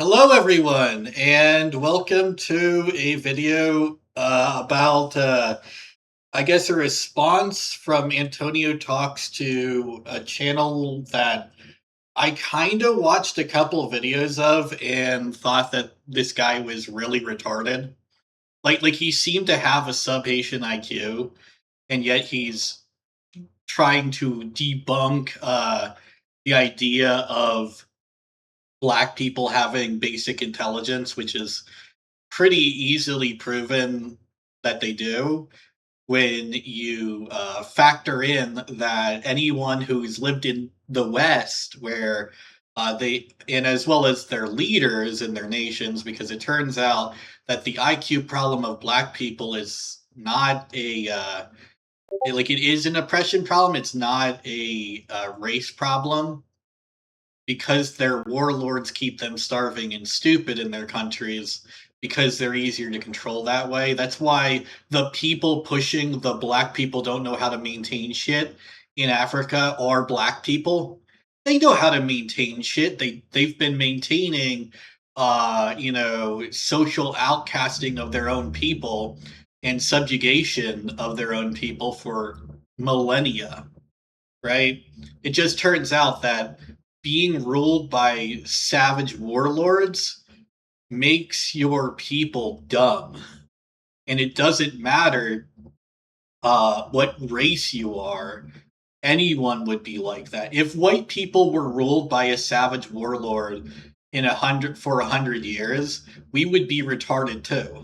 Hello, everyone, and welcome to a video about, I guess, a response from Antonio Talks to a channel that I kind of watched a couple of videos of and thought that this guy was really retarded. Like he seemed to have a sub-Haitian IQ, and yet he's trying to debunk the idea of black people having basic intelligence, which is pretty easily proven that they do when you factor in that anyone who's lived in the West, where and as well as their leaders in their nations, because it turns out that the IQ problem of black people is not like it is an oppression problem. It's not a race problem because their warlords keep them starving and stupid in their countries because they're easier to control that way. That's why the people pushing the black people don't know how to maintain shit in Africa are black people. They know how to maintain shit. They've been maintaining social outcasting of their own people and subjugation of their own people for millennia, right? It just turns out that being ruled by savage warlords makes your people dumb. And it doesn't matter what race you are, anyone would be like that. If white people were ruled by a savage warlord in 100 years, we would be retarded too.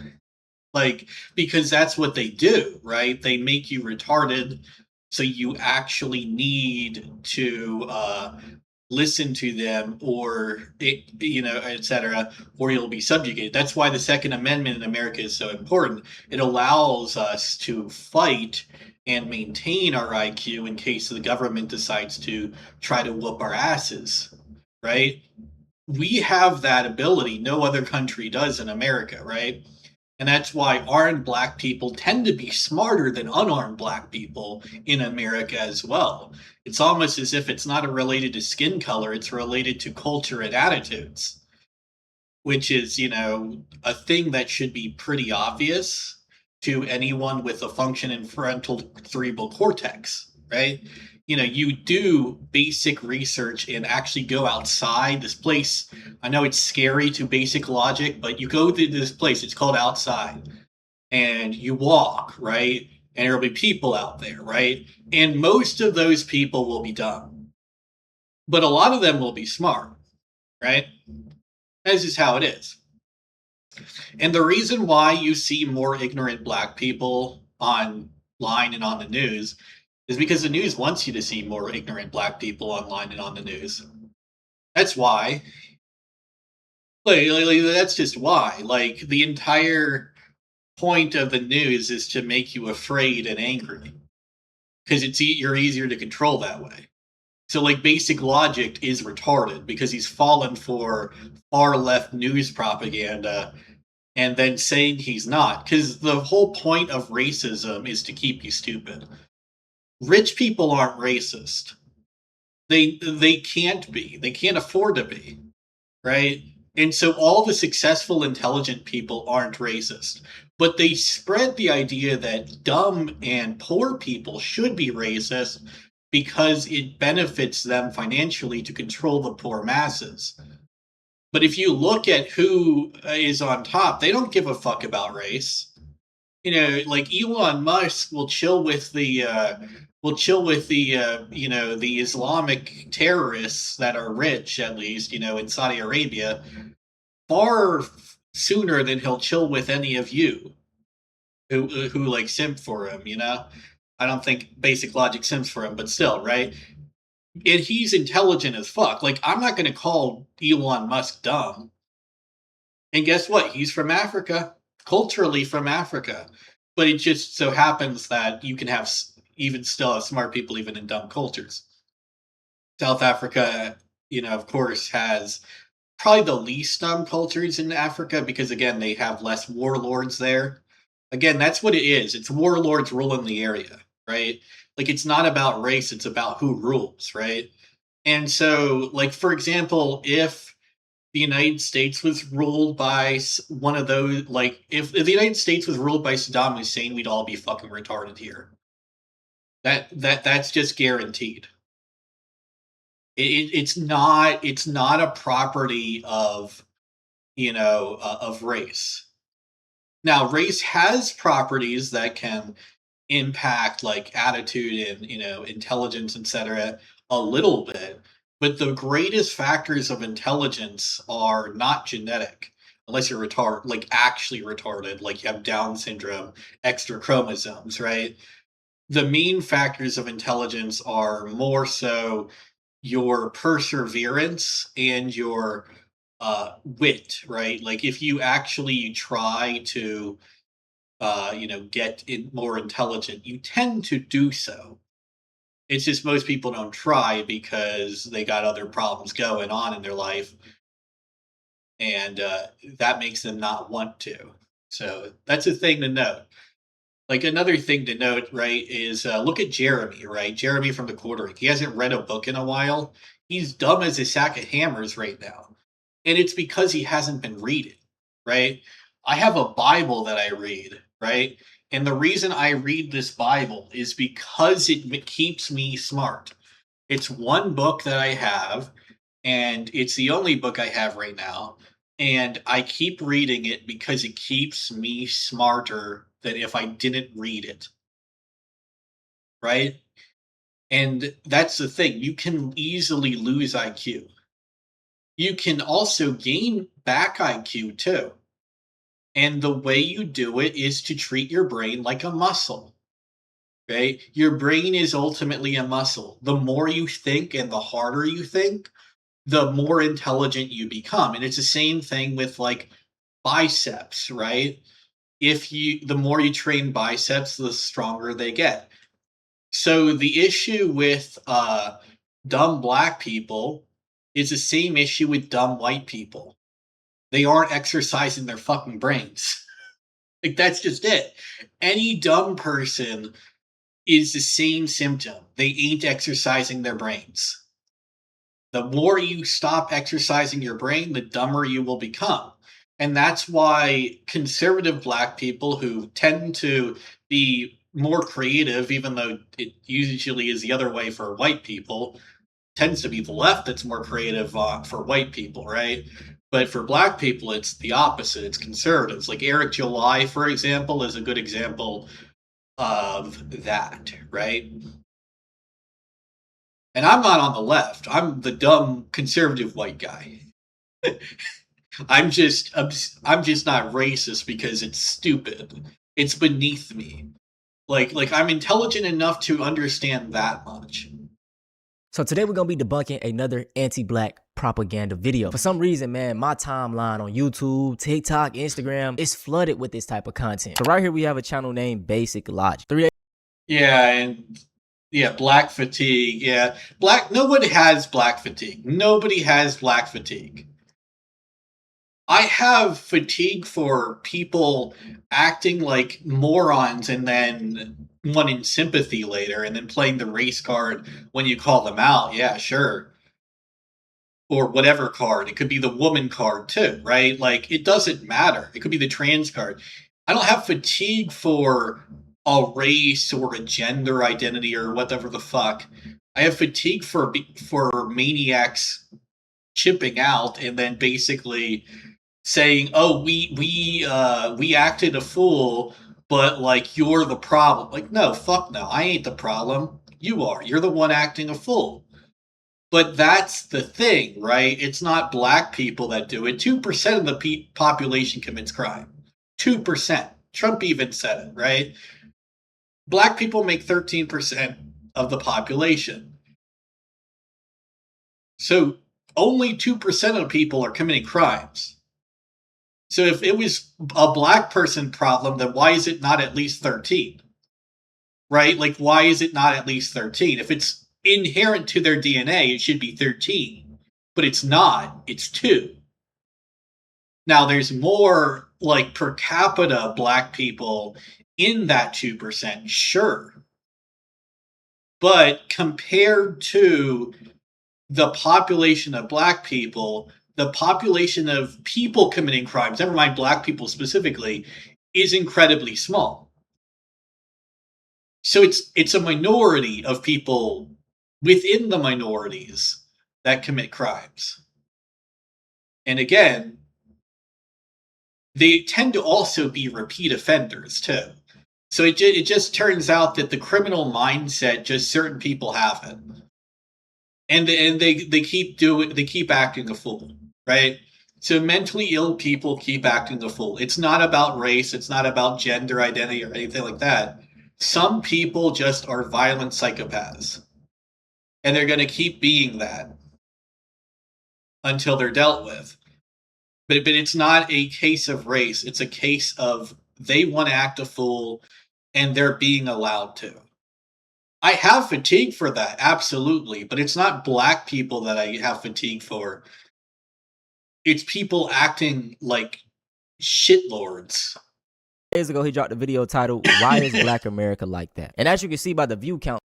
Like, because that's what they do, right? They make you retarded, so you actually need to listen to them or etc., or you'll be subjugated. That's why the Second Amendment in America is so important. It allows us to fight and maintain our IQ in case the government decides to try to whoop our asses, right? We have that ability. No other country does in America, right? And that's why armed black people tend to be smarter than unarmed black people in America as well. It's almost as if it's not related to skin color, it's related to culture and attitudes, which is, a thing that should be pretty obvious to anyone with a functioning frontal cerebral cortex, right? You do basic research and actually go outside this place. I know it's scary to basic logic, but you go to this place, it's called outside, and you walk, right? And there'll be people out there, right? And most of those people will be dumb, but a lot of them will be smart, right? This is how it is. And the reason why you see more ignorant black people online and on the news is because the news wants you to see more ignorant black people online and on the news. That's why. That's just why. Like, the entire point of the news is to make you afraid and angry because you're easier to control that way. So, like, basic logic is retarded because he's fallen for far left news propaganda and then saying he's not. Because the whole point of racism is to keep you stupid. Rich people aren't racist. They can't be. They can't afford to be, right? And so all the successful, intelligent people aren't racist. But they spread the idea that dumb and poor people should be racist because it benefits them financially to control the poor masses. But if you look at who is on top, they don't give a fuck about race. Like Elon Musk will chill with the the Islamic terrorists that are rich, at least, in Saudi Arabia, far sooner than he'll chill with any of you who like simp for him. I don't think basic logic simps for him, but still, right? And he's intelligent as fuck. Like, I'm not going to call Elon Musk dumb. And guess what? He's from Africa, culturally from Africa. But it just so happens that you can have even still have smart people even in dumb cultures. South Africa, of course, has probably the least dumb cultures in Africa because, again, they have less warlords there. Again, that's what it is. It's warlords ruling the area, right? Like, it's not about race, it's about who rules, right? And so, like, for example, if the United States was ruled by one of those, like, if the United States was ruled by Saddam Hussein, we'd all be fucking retarded here. That's just guaranteed. It's not a property of, of race. Now, race has properties that can impact, like, attitude and, intelligence, etc., a little bit, but the greatest factors of intelligence are not genetic, unless you're retarded, like actually retarded, like you have Down syndrome, extra chromosomes, right? The main factors of intelligence are more so your perseverance and your wit, right? Like, if you actually try to get more intelligent, you tend to do so. It's just most people don't try because they got other problems going on in their life, and that makes them not want to. So that's a thing to note. Like, another thing to note, right, is look at Jeremy, right? Jeremy from the Quartering. He hasn't read a book in a while. He's dumb as a sack of hammers right now. And it's because he hasn't been reading, right? I have a Bible that I read, right? And the reason I read this Bible is because it keeps me smart. It's one book that I have, and it's the only book I have right now. And I keep reading it because it keeps me smarter than if I didn't read it, right? And that's the thing. You can easily lose IQ. You can also gain back IQ too. And the way you do it is to treat your brain like a muscle, right? Your brain is ultimately a muscle. The more you think and the harder you think, the more intelligent you become. And it's the same thing with, like, biceps, right? The more you train biceps, the stronger they get. So the issue with dumb black people is the same issue with dumb white people. They aren't exercising their fucking brains. Like, that's just it. Any dumb person is the same symptom. They ain't exercising their brains. The more you stop exercising your brain, the dumber you will become. And that's why conservative black people, who tend to be more creative, even though it usually is the other way for white people, tends to be the left that's more creative for white people, right? But for black people, it's the opposite. It's conservatives. Like Eric July, for example, is a good example of that, right? And I'm not on the left. I'm the dumb conservative white guy. I'm just not racist because it's stupid. It's beneath me. Like I'm intelligent enough to understand that much. So today we're going to be debunking another anti-black propaganda video. For some reason, man, my timeline on YouTube, TikTok, Instagram is flooded with this type of content. So right here we have a channel named Basic Logic. Yeah, and yeah, black fatigue. Yeah, nobody has black fatigue. Nobody has black fatigue. I have fatigue for people acting like morons and then wanting sympathy later and then playing the race card when you call them out. Yeah, sure. Or whatever card. It could be the woman card too, right? Like, it doesn't matter. It could be the trans card. I don't have fatigue for a race or a gender identity or whatever the fuck. I have fatigue for maniacs chipping out and then basically saying, "Oh, we acted a fool, but, like, you're the problem." Like, no, fuck no. I ain't the problem. You are. You're the one acting a fool. But that's the thing, right? It's not black people that do it. 2% of the population commits crime. 2%. Trump even said it, right? Black people make 13% of the population. So only 2% of people are committing crimes. So if it was a black person problem, then why is it not at least 13? Right? Like, why is it not at least 13? If it's inherent to their DNA, it should be 13. But it's not. It's 2. Now, there's more, like, per capita black people in that 2%, sure. But compared to the population of black people, the population of people committing crimes, never mind black people specifically, is incredibly small. So it's a minority of people within the minorities that commit crimes. And again, they tend to also be repeat offenders too. So it just turns out that the criminal mindset, just certain people have it, and they keep acting a fool, right? So mentally ill people keep acting a fool. It's not about race. It's not about gender identity or anything like that. Some people just are violent psychopaths, and they're going to keep being that until they're dealt with. But it's not a case of race. It's a case of they want to act a fool, and they're being allowed to. I have fatigue for that, absolutely, but it's not black people that I have fatigue for. It's people acting like shitlords. Days ago, he dropped a video titled, "Why is Black America like that?" And as you can see by the view count,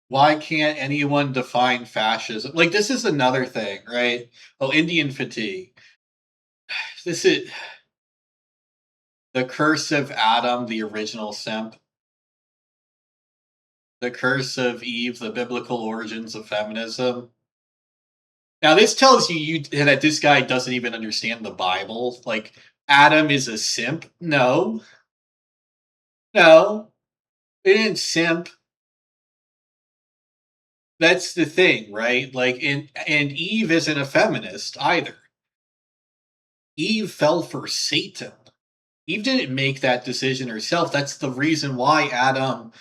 why can't anyone define fascism? Like, this is another thing, right? Oh, Indian fatigue. This is the curse of Adam, the original simp. The curse of Eve, the biblical origins of feminism. Now, this tells you that this guy doesn't even understand the Bible. Like, Adam is a simp? No. No. They didn't simp. That's the thing, right? Like, and Eve isn't a feminist either. Eve fell for Satan. Eve didn't make that decision herself. That's the reason why Adam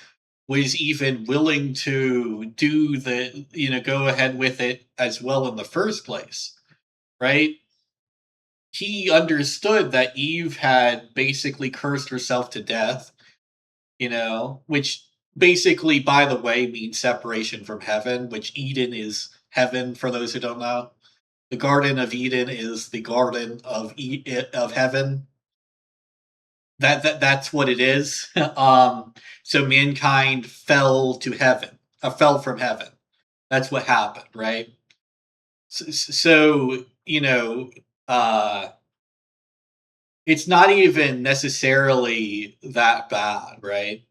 was even willing to do go ahead with it as well in the first place, right? He understood that Eve had basically cursed herself to death, which basically, by the way, means separation from heaven, which Eden is heaven for those who don't know. The Garden of Eden is the Garden of heaven. That's what it is. So mankind fell to heaven, fell from heaven. That's what happened, right? So it's not even necessarily that bad, right?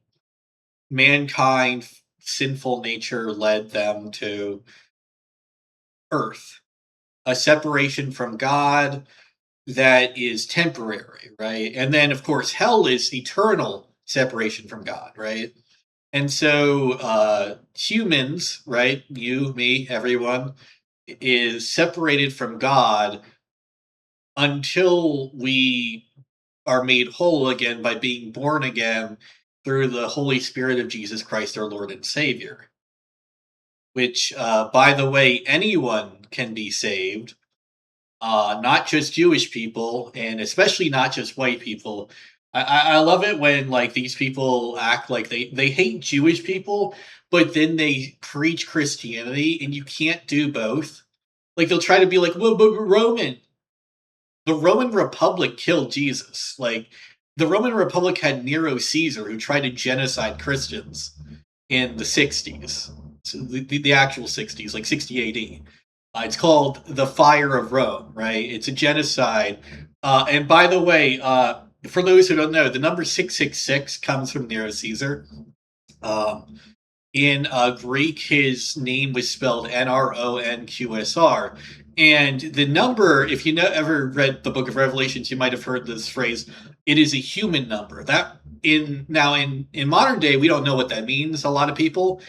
Mankind, sinful nature led them to earth, a separation from God that is temporary, right? And then, of course, hell is eternal separation from God, right? And so humans, right, you, me, everyone, is separated from God until we are made whole again by being born again through the Holy Spirit of Jesus Christ, our Lord and Savior. Which, by the way, anyone can be saved, not just Jewish people, and especially not just white people. I love it when like these people act like they hate Jewish people, but then they preach Christianity, and you can't do both. Like they'll try to be like, well, but the Roman Republic killed Jesus. Like the Roman Republic had Nero Caesar who tried to genocide Christians in the 60s. So the actual 60s, like 60 AD. It's called the Fire of Rome, right? It's a genocide. And by the way, for those who don't know, the number 666 comes from Nero Caesar. In Greek, his name was spelled Nronqsr. And the number, if you ever read the book of Revelations, you might have heard this phrase, it is a human number. That in modern day, we don't know what that means, a lot of people.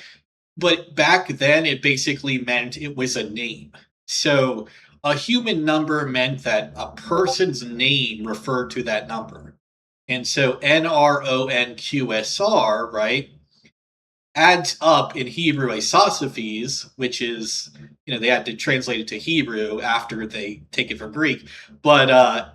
But back then, it basically meant it was a name. So a human number meant that a person's name referred to that number. And so Nronqsr, right, adds up in Hebrew isosophes, which is, they had to translate it to Hebrew after they take it from Greek, but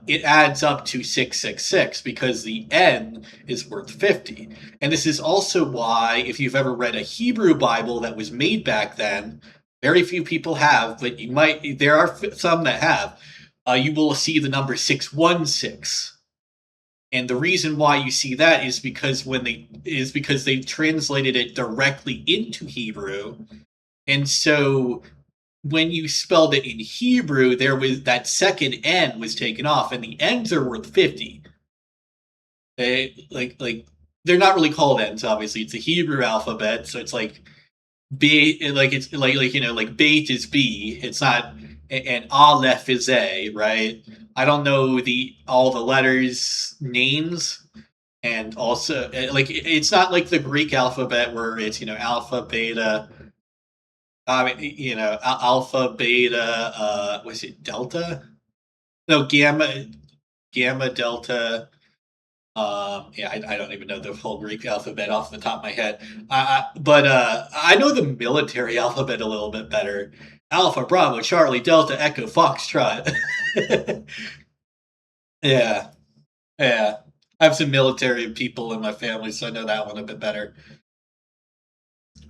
it adds up to 666 because the N is worth 50. And this is also why, if you've ever read a Hebrew Bible that was made back then, very few people have, but there are some that have, you will see the number 616. And the reason why you see that is because they translated it directly into Hebrew. And so when you spelled it in Hebrew, there was that second N was taken off, and the N's are worth 50. Like they're not really called N's, obviously. It's a Hebrew alphabet, so it's like B, like it's like like Beit is B. It's not, and Aleph is A, right? I don't know all the letters names, and also like it's not like the Greek alphabet where it's alpha, beta. I mean, alpha, beta. Was it delta? No, gamma, delta. Yeah, I don't even know the whole Greek alphabet off the top of my head. But I know the military alphabet a little bit better. Alpha, Bravo, Charlie, Delta, Echo, Foxtrot. Yeah, yeah. I have some military people in my family, so I know that one a bit better.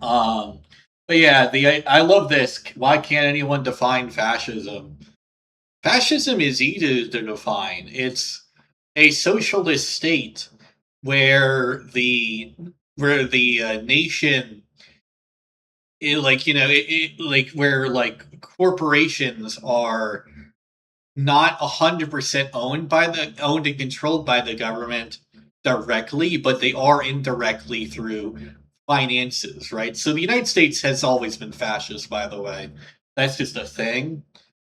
Um, but yeah, I love this. Why can't anyone define fascism? Fascism is easy to define. It's a socialist state where the nation, like where like corporations are not 100% owned and controlled by the government directly, but they are indirectly through finances, right? So the United States has always been fascist, by the way. That's just a thing.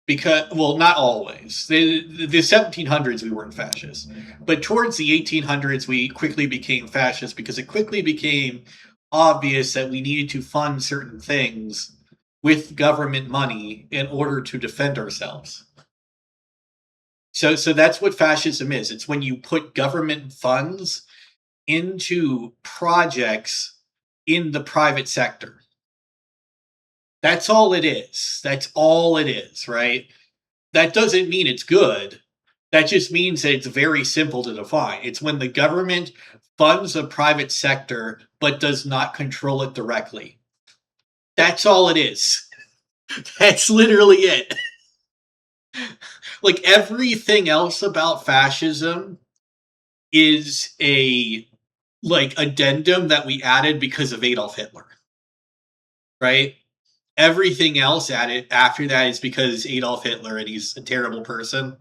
Because, well, not always. The 1700s we weren't fascist, but towards the 1800s we quickly became fascist because it quickly became obvious that we needed to fund certain things with government money in order to defend ourselves. So that's what fascism is. It's when you put government funds into projects in the private sector. That's all it is. That's all it is, right? That doesn't mean it's good. That just means that it's very simple to define. It's when the government funds a private sector but does not control it directly. That's all it is. That's literally it. Like everything else about fascism is a addendum that we added because of Adolf Hitler. Right? Everything else added after that is because Adolf Hitler and he's a terrible person.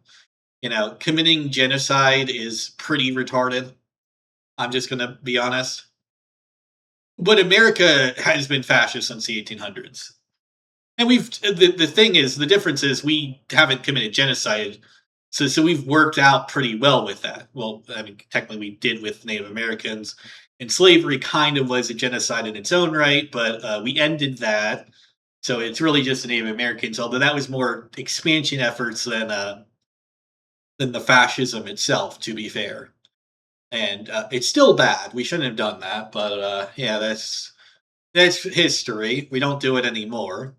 Committing genocide is pretty retarded. I'm just going to be honest. But America has been fascist since the 1800s. And the thing is, the difference is we haven't committed genocide. So we've worked out pretty well with that. Well, I mean, technically we did with Native Americans. And slavery kind of was a genocide in its own right, but we ended that. So it's really just the Native Americans, although that was more expansion efforts than the fascism itself, to be fair. And it's still bad. We shouldn't have done that, but yeah, that's history. We don't do it anymore.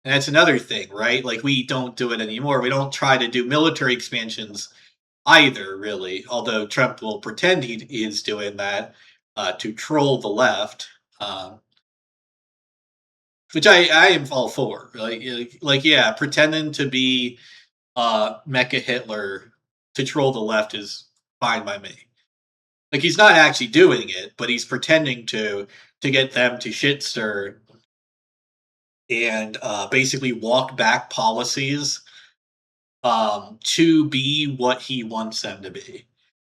And that's another thing, right? Like we don't do it anymore. We don't try to do military expansions either, really. Although Trump will pretend he is doing that to troll the left, which I am all for. Like yeah, pretending to be Mecha Hitler to troll the left is fine by me. Like he's not actually doing it, but he's pretending to get them to shit stir and basically walk back policies to be what he wants them to be.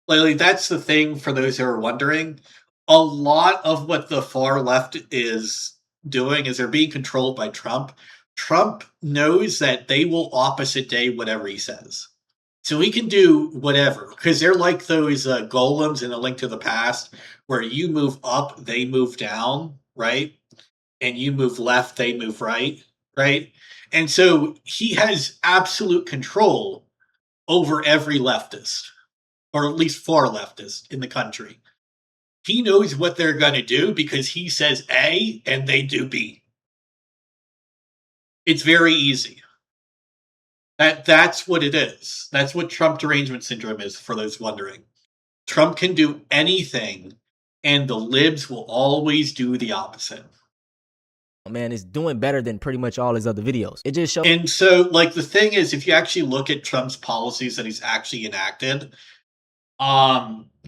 Like that's the thing for those who are wondering. A lot of what the far left is doing is they're being controlled by Trump. Trump knows that they will opposite day whatever he says. So he can do whatever because they're like those golems in A Link to the Past where you move up, they move down, right? And you move left, they move right, right? And so he has absolute control over every leftist, or at least far leftist in the country. He knows what they're going to do because he says A and they do B. It's very easy. That's what it is. That's what Trump derangement syndrome is, for those wondering. Trump can do anything, and the libs will always do the opposite. Man, it's doing better than pretty much all his other videos. It just shows. And so, like, the thing is, if you actually look at Trump's policies that he's actually enacted,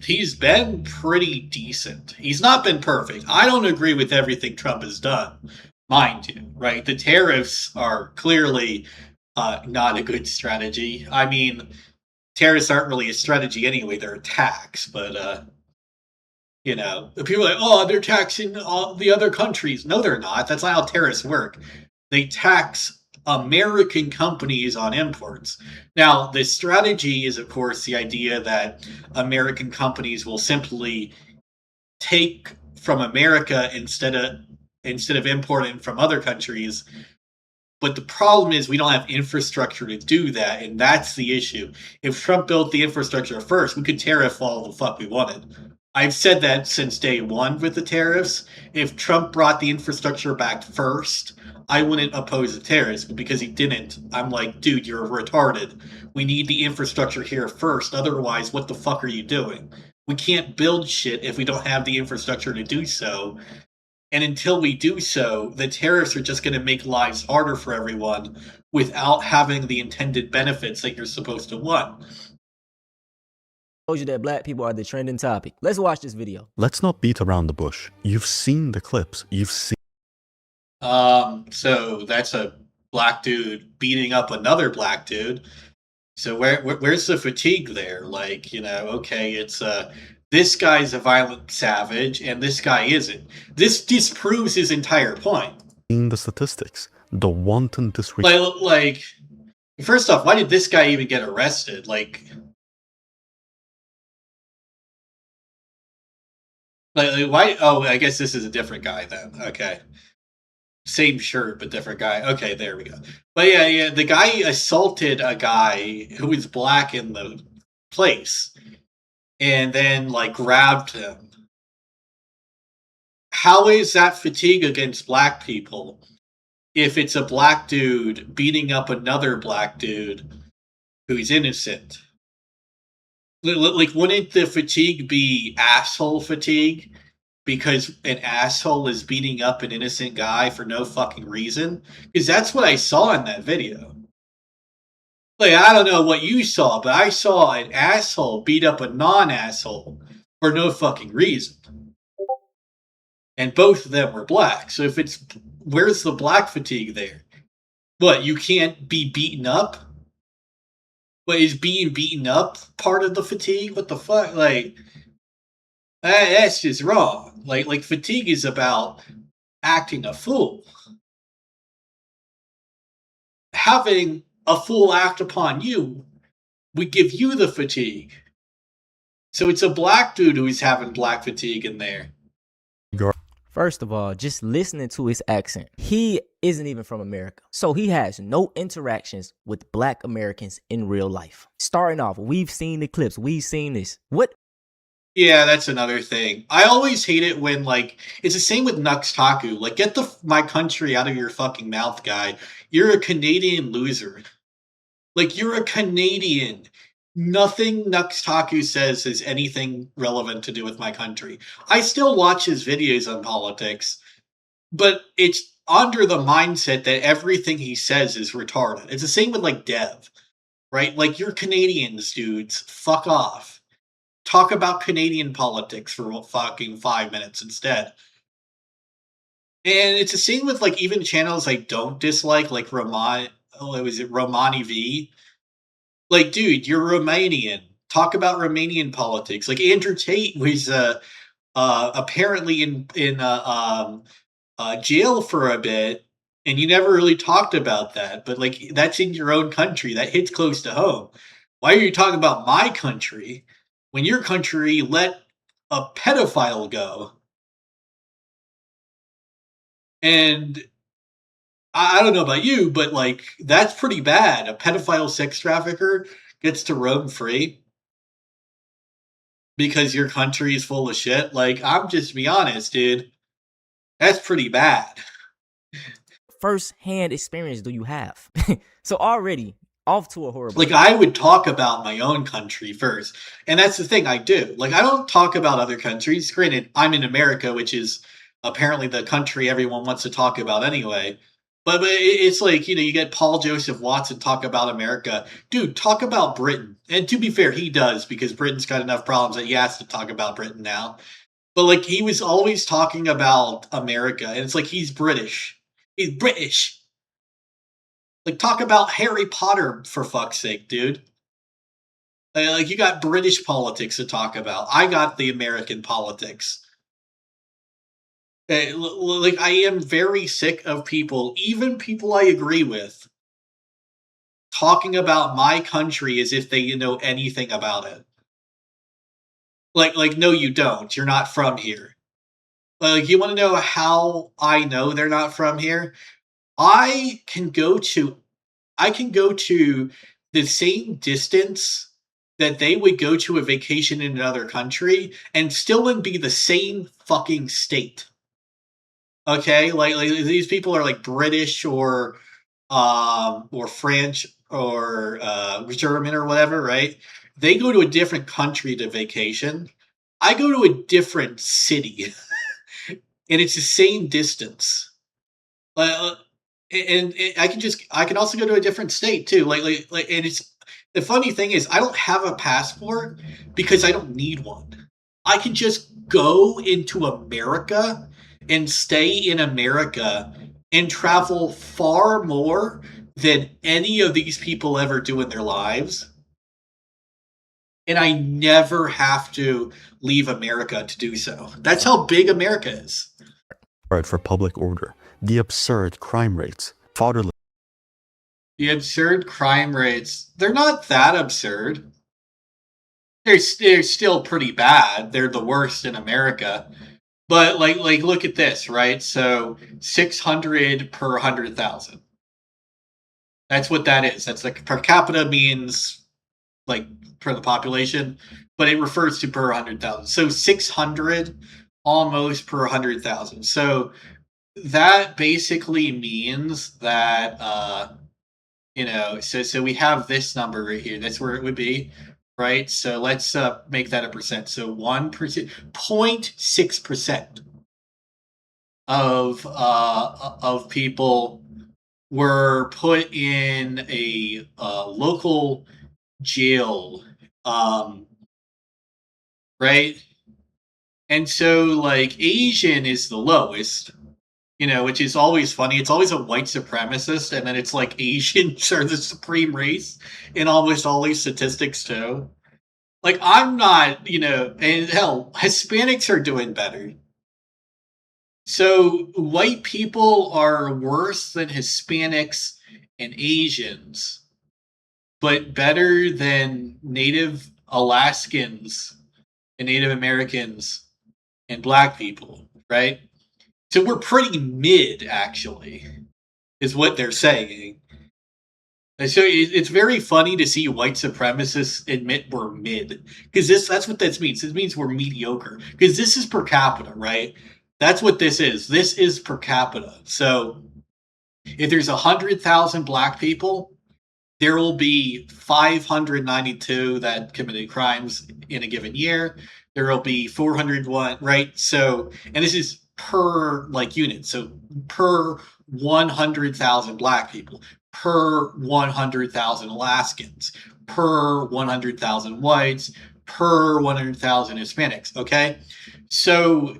he's been pretty decent. He's not been perfect. I don't agree with everything Trump has done. mind you, right? The tariffs are clearly not a good strategy. I mean, tariffs aren't really a strategy anyway; they're a tax. But you know, people are like, oh, they're taxing all the other countries. No, they're not. That's not how tariffs work. They tax American companies on imports. Now, the strategy is, of course, the idea that American companies will simply take from America instead of importing from other countries. But the problem is we don't have infrastructure to do that, and that's the issue. If Trump built the infrastructure first, we could tariff all the fuck we wanted. I've said that since day one with the tariffs. If Trump brought the infrastructure back first, I wouldn't oppose the tariffs, but because he didn't, I'm like, dude, you're retarded. We need the infrastructure here first. Otherwise, what the fuck are you doing? We can't build shit if we don't have the infrastructure to do so. And until we do so, the tariffs are just going to make lives harder for everyone without having the intended benefits that you're supposed to want. Told you that black people are the trending topic. Let's watch this video. Let's not beat around the bush. You've seen the clips. You've seen. So that's a black dude beating up another black dude. So where's the fatigue there? Like, you know, okay, it's this guy's a violent savage and this guy isn't. This disproves his entire point. Seen the statistics. The wanton disrespect. Like, first off, why did this guy even get arrested? Like why? Oh, I guess this is a different guy then. Okay. Same shirt, but different guy. Okay, there we go. But yeah, the guy assaulted a guy who was black in the place and then, like, grabbed him. How is that fatigue against black people if it's a black dude beating up another black dude who's innocent? Like, wouldn't the fatigue be asshole fatigue? Because an asshole is beating up an innocent guy for no fucking reason? Because that's what I saw in that video. Like, I don't know what you saw, but I saw an asshole beat up a non-asshole for no fucking reason. And both of them were black. So if it's, where's the black fatigue there? What, you can't be beaten up? But is being beaten up part of the fatigue? What the fuck? Like, that's just wrong. Like fatigue is about acting a fool. Having a fool act upon you would give you the fatigue. So it's a black dude who's having black fatigue in there. First of all, just listening to his accent, he isn't even from America. So he has no interactions with black Americans in real life. Starting off, we've seen the clips. We've seen this. What? Yeah, that's another thing. I always hate it when, like, it's the same with Nuke Taku. Like, get my country out of your fucking mouth, guy. You're a Canadian loser. Like, you're a Canadian. Nothing Nuke Taku says has anything relevant to do with my country. I still watch his videos on politics, but it's under the mindset that everything he says is retarded. It's the same with, like, Dev, right? Like, you're Canadians, dudes. Fuck off. Talk about Canadian politics for fucking 5 minutes instead. And it's the same with, like, even channels I don't dislike, like Romani V? Like, dude, you're Romanian. Talk about Romanian politics. Like, Andrew Tate was apparently in jail for a bit, and you never really talked about that. But, like, that's in your own country. That hits close to home. Why are you talking about my country when your country let a pedophile go? And I don't know about you, but, like, that's pretty bad. A pedophile sex trafficker gets to roam free because your country is full of shit. Like, I'm just be honest, dude. That's pretty bad. First-hand experience do you have? So already off to a horrible. Like, I would talk about my own country first. And that's the thing I do. Like, I don't talk about other countries. Granted, I'm in America, which is apparently the country everyone wants to talk about anyway. But it's like, you know, you get Paul Joseph Watson talk about America. Dude, talk about Britain. And to be fair, he does, because Britain's got enough problems that he has to talk about Britain now. But, like, he was always talking about America. And it's like, he's British. He's British. Like, talk about Harry Potter, for fuck's sake, dude. Like, you got British politics to talk about. I got the American politics. Like, I am very sick of people, even people I agree with, talking about my country as if they know anything about it. Like, no, you don't. You're not from here. Like, you want to know how I know they're not from here? I can go to the same distance that they would go to a vacation in another country and still wouldn't be the same fucking state. Okay, like these people are like British or French or German or whatever, right? They go to a different country to vacation. I go to a different city, and it's the same distance. Uh, and I can also go to a different state too. And it's the funny thing is I don't have a passport because I don't need one. I can just go into America and stay in America and travel far more than any of these people ever do in their lives. And I never have to leave America to do so. That's how big America is. For public order, the absurd crime rates, fatherless. The absurd crime rates, they're not that absurd. They're still pretty bad. They're the worst in America. But like look at this, right? So 600 per 100,000. That's what that is. That's like per capita means like per the population, but it refers to per 100,000. So 600 almost per 100,000. So that basically means that so we have this number right here. That's where it would be, right? So let's make that a percent. So 1%, 0.6% of people were put in a local jail, right? And so like Asian is the lowest, which is always funny. It's always a white supremacist, and then it's like Asians are the supreme race in almost all these statistics too. Like, I'm not, and hell, Hispanics are doing better. So white people are worse than Hispanics and Asians, but better than Native Alaskans and Native Americans and black people, right? So we're pretty mid, actually, is what they're saying. And so it's very funny to see white supremacists admit we're mid, because that's what this means. It means we're mediocre, because this is per capita, right? That's what this is. This is per capita. So if there's 100,000 black people, there will be 592 that committed crimes in a given year. There will be 401, right? So, and this is per like unit. So per 100,000 black people, per 100,000 Alaskans, per 100,000 whites, per 100,000 Hispanics. Okay, so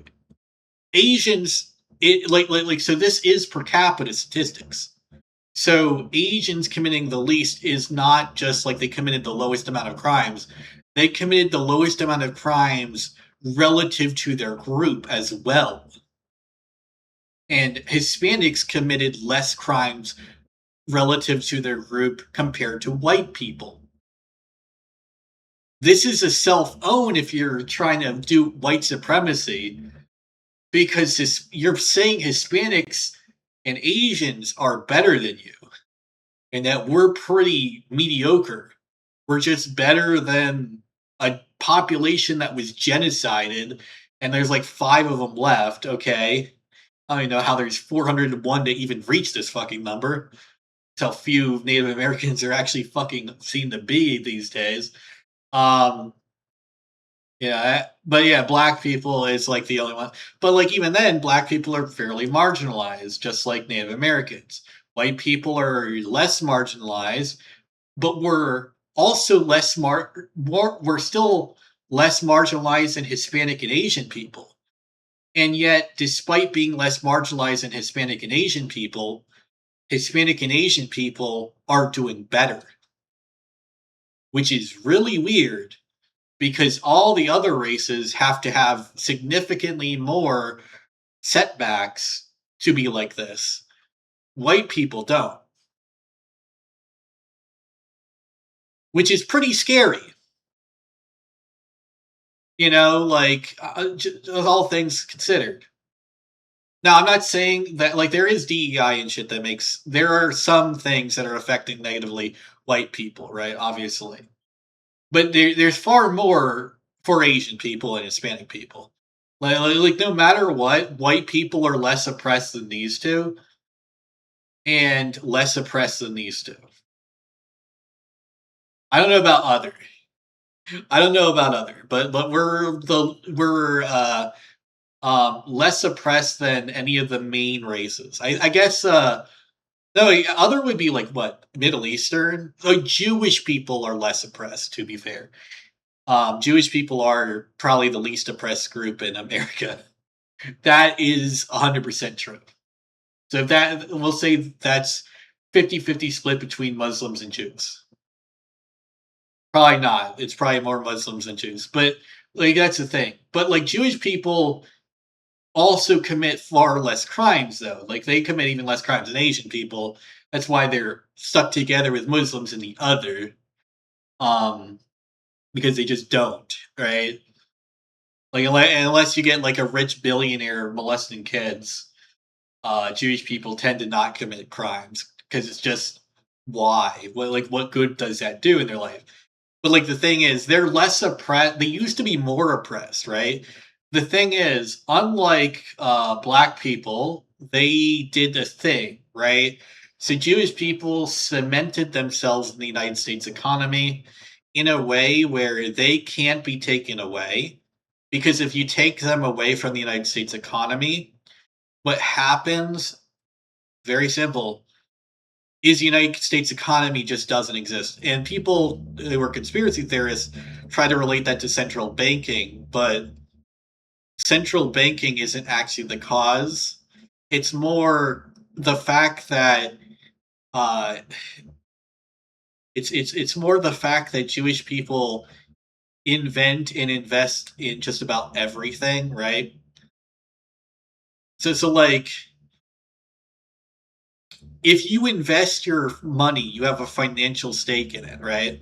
Asians, so this is per capita statistics. So Asians committing the least is not just like they committed the lowest amount of crimes. They committed the lowest amount of crimes relative to their group as well. And Hispanics committed less crimes relative to their group compared to white people. This is a self-own if you're trying to do white supremacy, because you're saying Hispanics and Asians are better than you, and that we're pretty mediocre. We're just better than a population that was genocided, and there's like 5 of them left, okay? I don't know how there's 401 to even reach this fucking number. That's how few Native Americans are actually fucking seen to be these days. But yeah, black people is like the only one. But like even then, black people are fairly marginalized, just like Native Americans. White people are less marginalized, but we're also we're still less marginalized than Hispanic and Asian people. And yet, despite being less marginalized than Hispanic and Asian people are doing better, which is really weird because all the other races have to have significantly more setbacks to be like this. White people don't, which is pretty scary. You know, like, all things considered. Now, I'm not saying that, like, there is DEI and shit that makes, there are some things that are affecting negatively white people, right? Obviously. But there's far more for Asian people and Hispanic people. Like, no matter what, white people are less oppressed than these two, and less oppressed than these two. I don't know about other. But we're less oppressed than any of the main races. I guess no, other would be like what, Middle Eastern. Like Jewish people are less oppressed. To be fair, Jewish people are probably the least oppressed group in America. That is 100% true. So if that, we'll say that's 50-50 split between Muslims and Jews. Probably not. It's probably more Muslims than Jews. But like that's the thing. But like Jewish people also commit far less crimes though. Like they commit even less crimes than Asian people. That's why they're stuck together with Muslims in the other. Because they just don't, right? Like unless you get like a rich billionaire molesting kids, Jewish people tend to not commit crimes because it's just why? What good does that do in their life? But like the thing is, they're less oppressed. They used to be more oppressed, right? The thing is, unlike black people, they did a thing, right? So Jewish people cemented themselves in the United States economy in a way where they can't be taken away. Because if you take them away from the United States economy, what happens, very simple, is the United States economy just doesn't exist. And people who are conspiracy theorists try to relate that to central banking, but central banking isn't actually the cause. It's more the fact that it's more the fact that Jewish people invent and invest in just about everything, right? So like if you invest your money, you have a financial stake in it, right?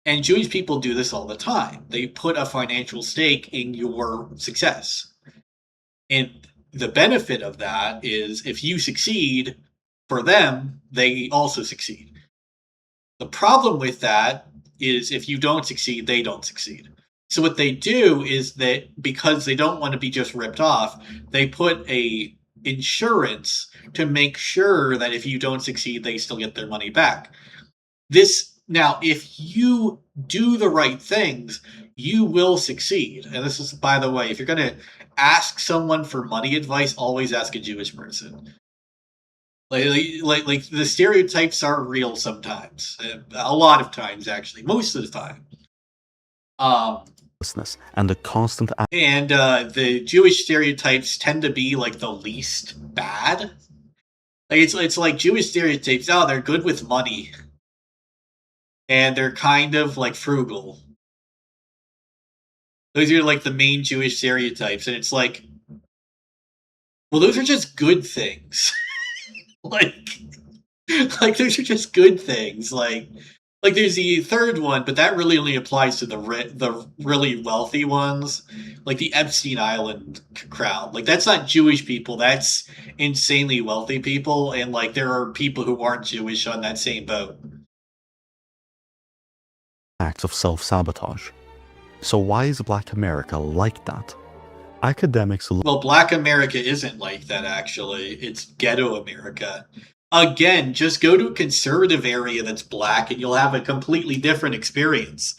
And Jewish people do this all the time. They put a financial stake in your success. And the benefit of that is if you succeed, for them, they also succeed. The problem with that is if you don't succeed, they don't succeed. So what they do is that because they don't want to be just ripped off, they put a insurance to make sure that if you don't succeed, they still get their money back. Now, if you do the right things, you will succeed. And this is, by the way, if you're going to ask someone for money advice, always ask a Jewish person. Like the stereotypes are real sometimes. A lot of times, actually, most of the time. And the constant And the Jewish stereotypes tend to be like the least bad. Like it's like Jewish stereotypes. Oh, they're good with money, and they're kind of like frugal. Those are like the main Jewish stereotypes, and it's like, well, those are just good things. like those are just good things. Like there's the third one, but that really only applies to the really wealthy ones, like the Epstein Island crowd. Like that's not Jewish people, that's insanely wealthy people, and like there are people who aren't Jewish on that same boat. acts of self-sabotage. So why is Black America like that? Academics Well, Black America isn't like that, actually. It's ghetto America. Again, just go to a conservative area that's black and you'll have a completely different experience.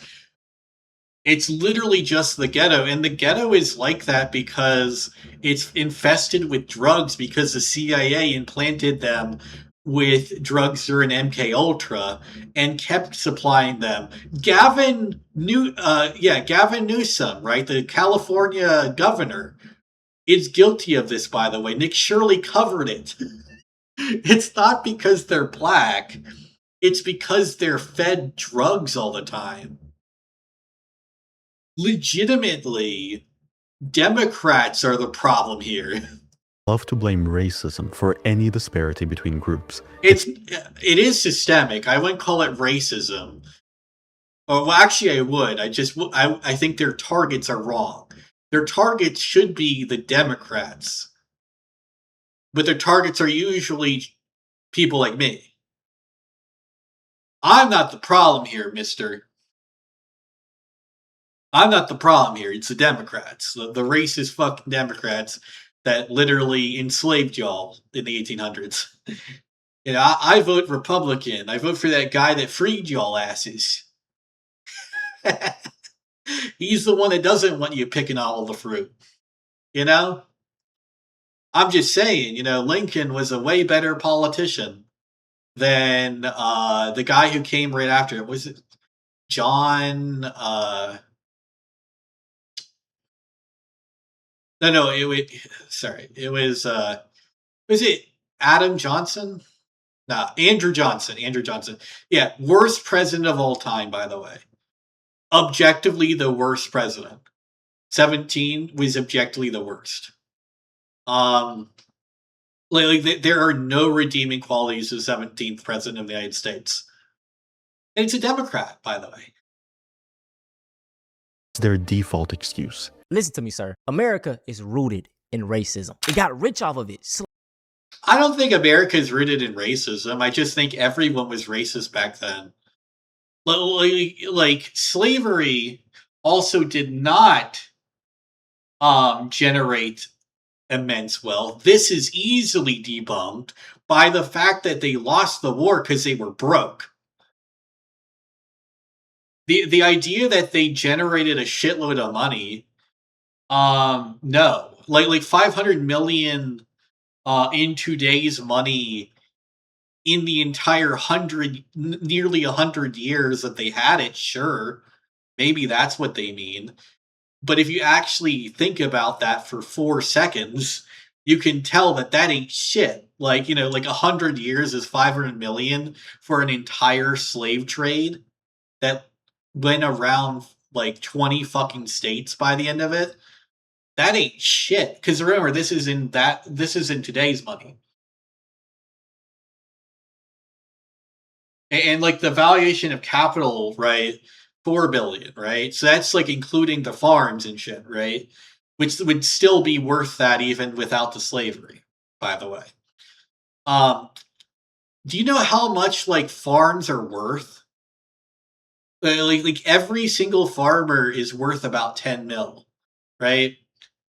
It's literally just the ghetto, and the ghetto is like that because it's infested with drugs because the CIA implanted them with drugs during MK Ultra and kept supplying them. Gavin Newsom, right, the California governor, is guilty of this, by the way. Nick Shirley covered it. It's not because they're black. It's because they're fed drugs all the time. Legitimately, Democrats are the problem here. Love to blame racism for any disparity between groups. It is systemic. I wouldn't call it racism. Oh, well, actually, I would. I think their targets are wrong. Their targets should be the Democrats, but their targets are usually people like me. I'm not the problem here, mister. I'm not the problem here. It's the Democrats, the racist fucking Democrats that literally enslaved y'all in the 1800s. You know, I vote Republican. I vote for that guy that freed y'all asses. He's the one that doesn't want you picking all the fruit. You know? I'm just saying, you know, Lincoln was a way better politician than the guy who came right after him. Was it John? No, it was it Adam Johnson? No, Andrew Johnson. Andrew Johnson. Yeah, worst president of all time, by the way. Objectively the worst president. 17 was objectively the worst. There are no redeeming qualities of the 17th president of the United States. And it's a Democrat, by the way. It's their default excuse. Listen to me, sir. America is rooted in racism. It got rich off of it. I don't think America is rooted in racism. I just think everyone was racist back then. Like slavery also did not generate immense wealth. This is easily debunked by the fact that they lost the war because they were broke. The idea that they generated a shitload of money, no. Like 500 million in today's money in the entire nearly 100 years that they had it, sure. Maybe that's what they mean. But if you actually think about that for 4 seconds, you can tell that ain't shit. Like, you know, like 100 years is 500 million for an entire slave trade that went around like 20 fucking states by the end of it. That ain't shit. Because remember, this is in today's money. And like the valuation of capital, right? 4 billion, right? So that's like including the farms and shit, right? Which would still be worth that even without the slavery, by the way. Do you know how much like farms are worth? Like every single farmer is worth about 10 mil, right?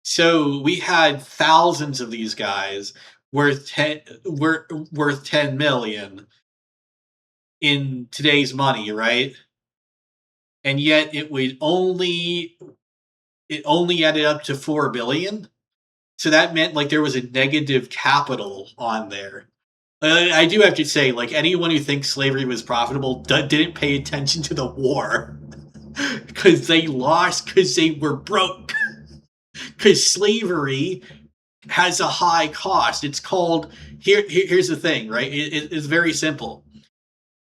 So we had thousands of these guys worth 10 million in today's money, right? And yet it only added up to 4 billion. So that meant like there was a negative capital on there. I do have to say, like, anyone who thinks slavery was profitable didn't pay attention to the war. Because they lost because they were broke. Because slavery has a high cost. It's called, here's the thing, right? It's very simple.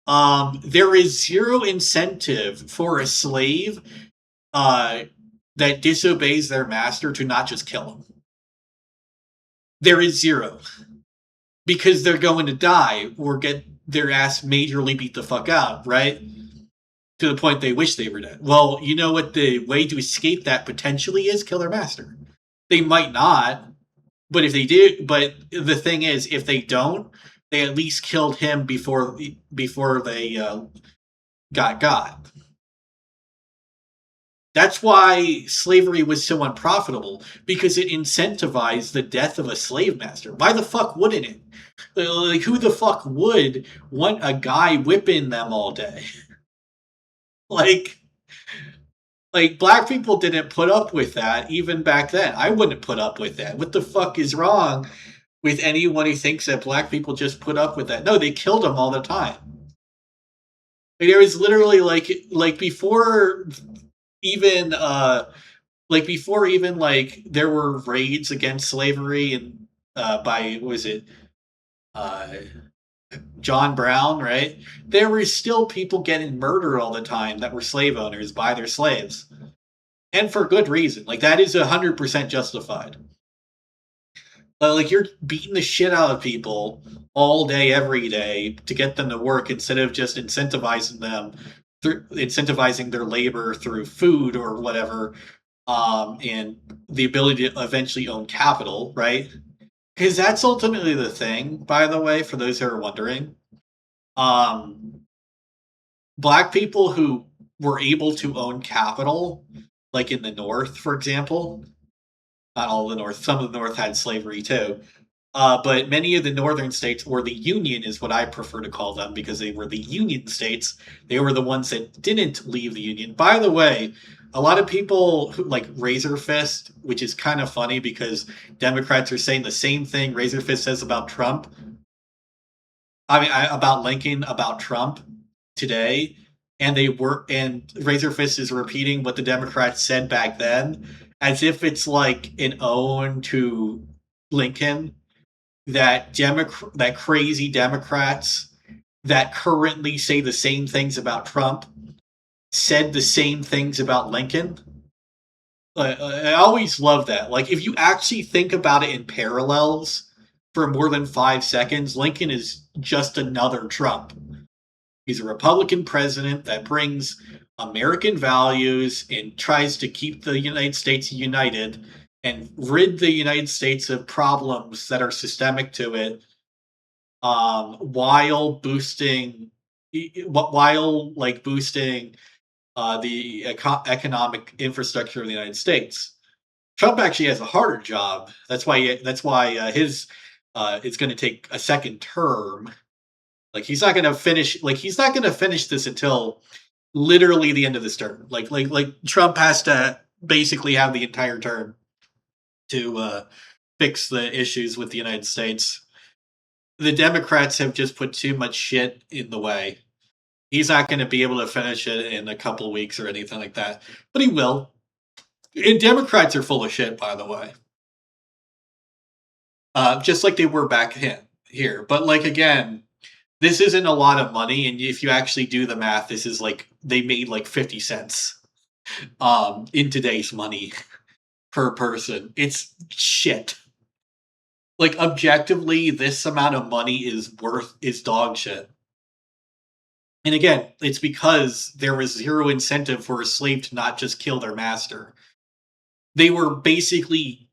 There is zero incentive for a slave that disobeys their master to not just kill him. There is zero. Because they're going to die or get their ass majorly beat the fuck out, right? To the point they wish they were dead. Well, you know what the way to escape that potentially is? Kill their master. They might not, but if they do, but the thing is, if they don't, they at least killed him before they got. That's why slavery was so unprofitable, because it incentivized the death of a slave master. Why the fuck wouldn't it? Like, who the fuck would want a guy whipping them all day? Like black people didn't put up with that even back then. I wouldn't put up with that. What the fuck is wrong with anyone who thinks that black people just put up with that? No, they killed them all the time. Like, there was literally like before even like before even like there were raids against slavery and by what was it uh John Brown, right? There were still people getting murdered all the time that were slave owners by their slaves, and for good reason. Like that is 100% justified. Like you're beating the shit out of people all day, every day to get them to work instead of just incentivizing them through incentivizing their labor through food or whatever, and the ability to eventually own capital, right? Because that's ultimately the thing, by the way, for those who are wondering. Um, Black people who were able to own capital, like in the North, for example, not all of the North, some of the North had slavery too. But many of the northern states, or the Union is what I prefer to call them because they were the Union states. They were the ones that didn't leave the Union. By the way, a lot of people who like Razor Fist, which is kind of funny because Democrats are saying the same thing Razor Fist says about Trump. I mean, about Lincoln, about Trump today, and Razor Fist is repeating what the Democrats said back then, as if it's like an ode to Lincoln that crazy Democrats that currently say the same things about Trump said the same things about Lincoln. I always love that. Like, if you actually think about it in parallels for more than 5 seconds, Lincoln is just another Trump. He's a Republican president that brings American values and tries to keep the United States united and rid the United States of problems that are systemic to it, while boosting, the economic infrastructure of the United States. Trump actually has a harder job. His it's going to take a second term. Like he's not going to finish. Like he's not going to finish this until literally the end of this term. Like Trump has to basically have the entire term to fix the issues with the United States. The Democrats have just put too much shit in the way. He's not going to be able to finish it in a couple weeks or anything like that, but he will. And Democrats are full of shit, by the way. Just like they were back here. But like again, this isn't a lot of money, and if you actually do the math, this is like they made like 50 cents in today's money per person. It's shit. Like objectively, this amount of money is dog shit. And again, it's because there was zero incentive for a slave to not just kill their master. They were basically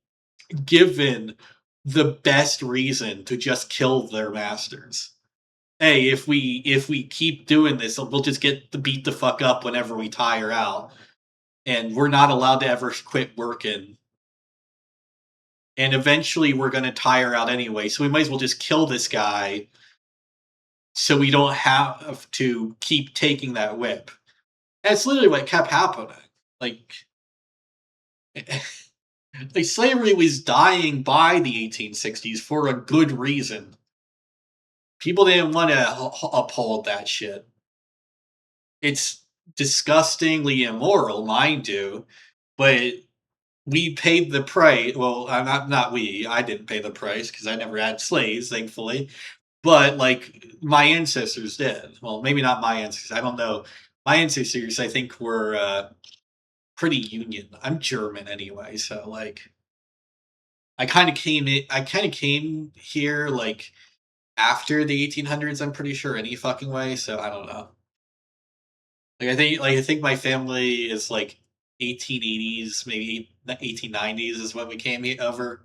given the best reason to just kill their masters. Hey, if we keep doing this, we'll just get beat the fuck up whenever we tire out, and we're not allowed to ever quit working. And eventually, we're going to tire out anyway, so we might as well just kill this guy, so we don't have to keep taking that whip. That's literally what kept happening. Like slavery was dying by the 1860s for a good reason. People didn't want to uphold that shit. It's disgustingly immoral, mind you, but we paid the price. Well, not we. I didn't pay the price because I never had slaves, thankfully. But like my ancestors did. Well, maybe not my ancestors. I don't know. My ancestors, I think, were pretty Union. I'm German anyway, so like I kind of came here like after the 1800s. I'm pretty sure any fucking way. So I don't know. I think my family is like 1880s, maybe 1890s is when we came over.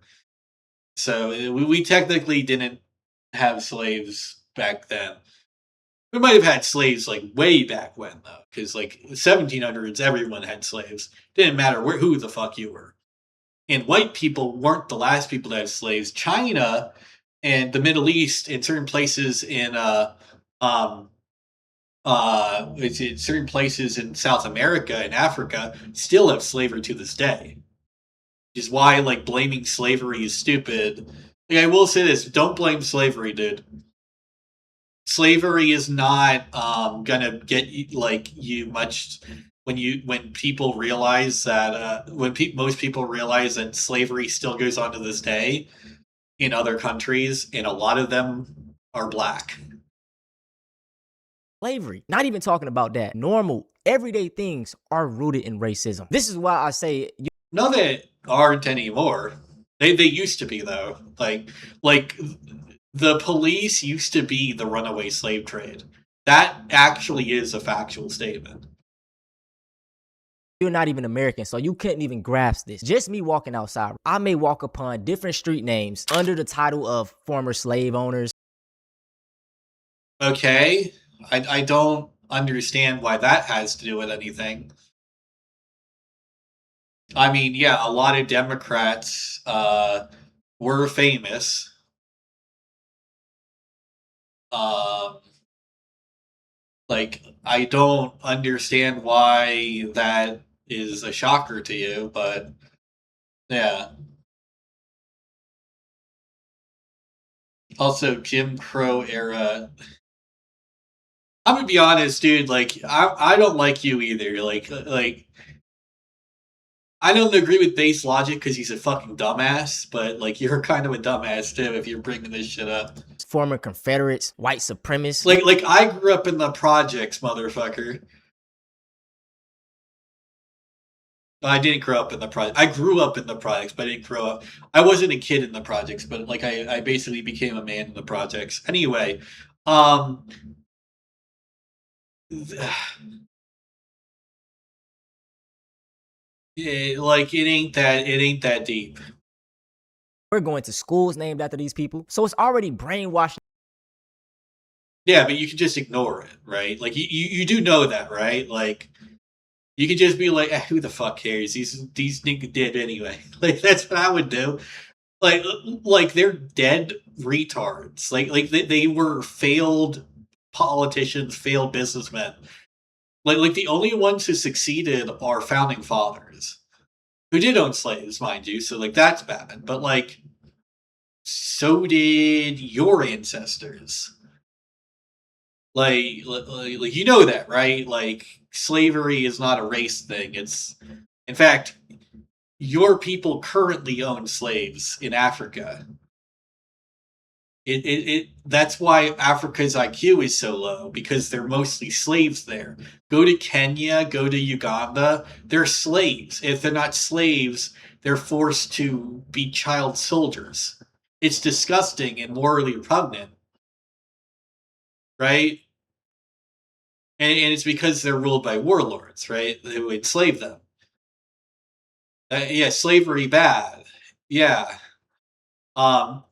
So we technically didn't have slaves back then. We might have had slaves like way back when though, because like the 1700s, everyone had slaves. Didn't matter who the fuck you were. And white people weren't the last people to have slaves. China and the Middle East and certain places in certain places in South America and Africa still have slavery to this day. Which is why like blaming slavery is stupid. Like, I will say this: don't blame slavery, dude. Slavery is not gonna get you much. when people realize that most people realize that slavery still goes on to this day in other countries, and a lot of them are black. Slavery. Not even talking about that. Normal, everyday things are rooted in racism. This is why I say No, they aren't anymore. They used to be though. Like the police used to be the runaway slave trade. That actually is a factual statement. you're not even American, so you couldn't even grasp this. Just me walking outside, I may walk upon different street names under the title of former slave owners. Okay, I don't understand why that has to do with anything. I mean, yeah, a lot of Democrats were famous. Like, I don't understand why that is a shocker to you, but yeah. Also, Jim Crow era. I'm gonna be honest, dude. Like, I don't like you either. Like I don't agree with base logic because he's a fucking dumbass. But like, you're kind of a dumbass too if you're bringing this shit up. Former Confederates, white supremacists. Like I grew up in the projects, motherfucker. I didn't grow up in the project. I grew up in the projects, but I didn't grow up. I wasn't a kid in the projects, but like I basically became a man in the projects. Anyway, um, like it ain't that deep. We're going to schools named after these people, so it's already brainwashed. Yeah, but you can just ignore it, right? Like you do know that, right? Like you can just be like, who the fuck cares? These niggas dead anyway. Like that's what I would do. Like they're dead retards. Like they were failed politicians, failed businessmen. Like the only ones who succeeded are founding fathers who did own slaves, mind you. So like that's bad. But like so did your ancestors. Like you know that, right? Like slavery is not a race thing. It's in fact your people currently own slaves in Africa. That's why Africa's IQ is so low, because they're mostly slaves there. Go to Kenya, go to Uganda, they're slaves. If they're not slaves, they're forced to be child soldiers. It's disgusting and morally repugnant. Right? And it's because they're ruled by warlords, right? Who enslave them. Yeah, slavery bad. Yeah. Um,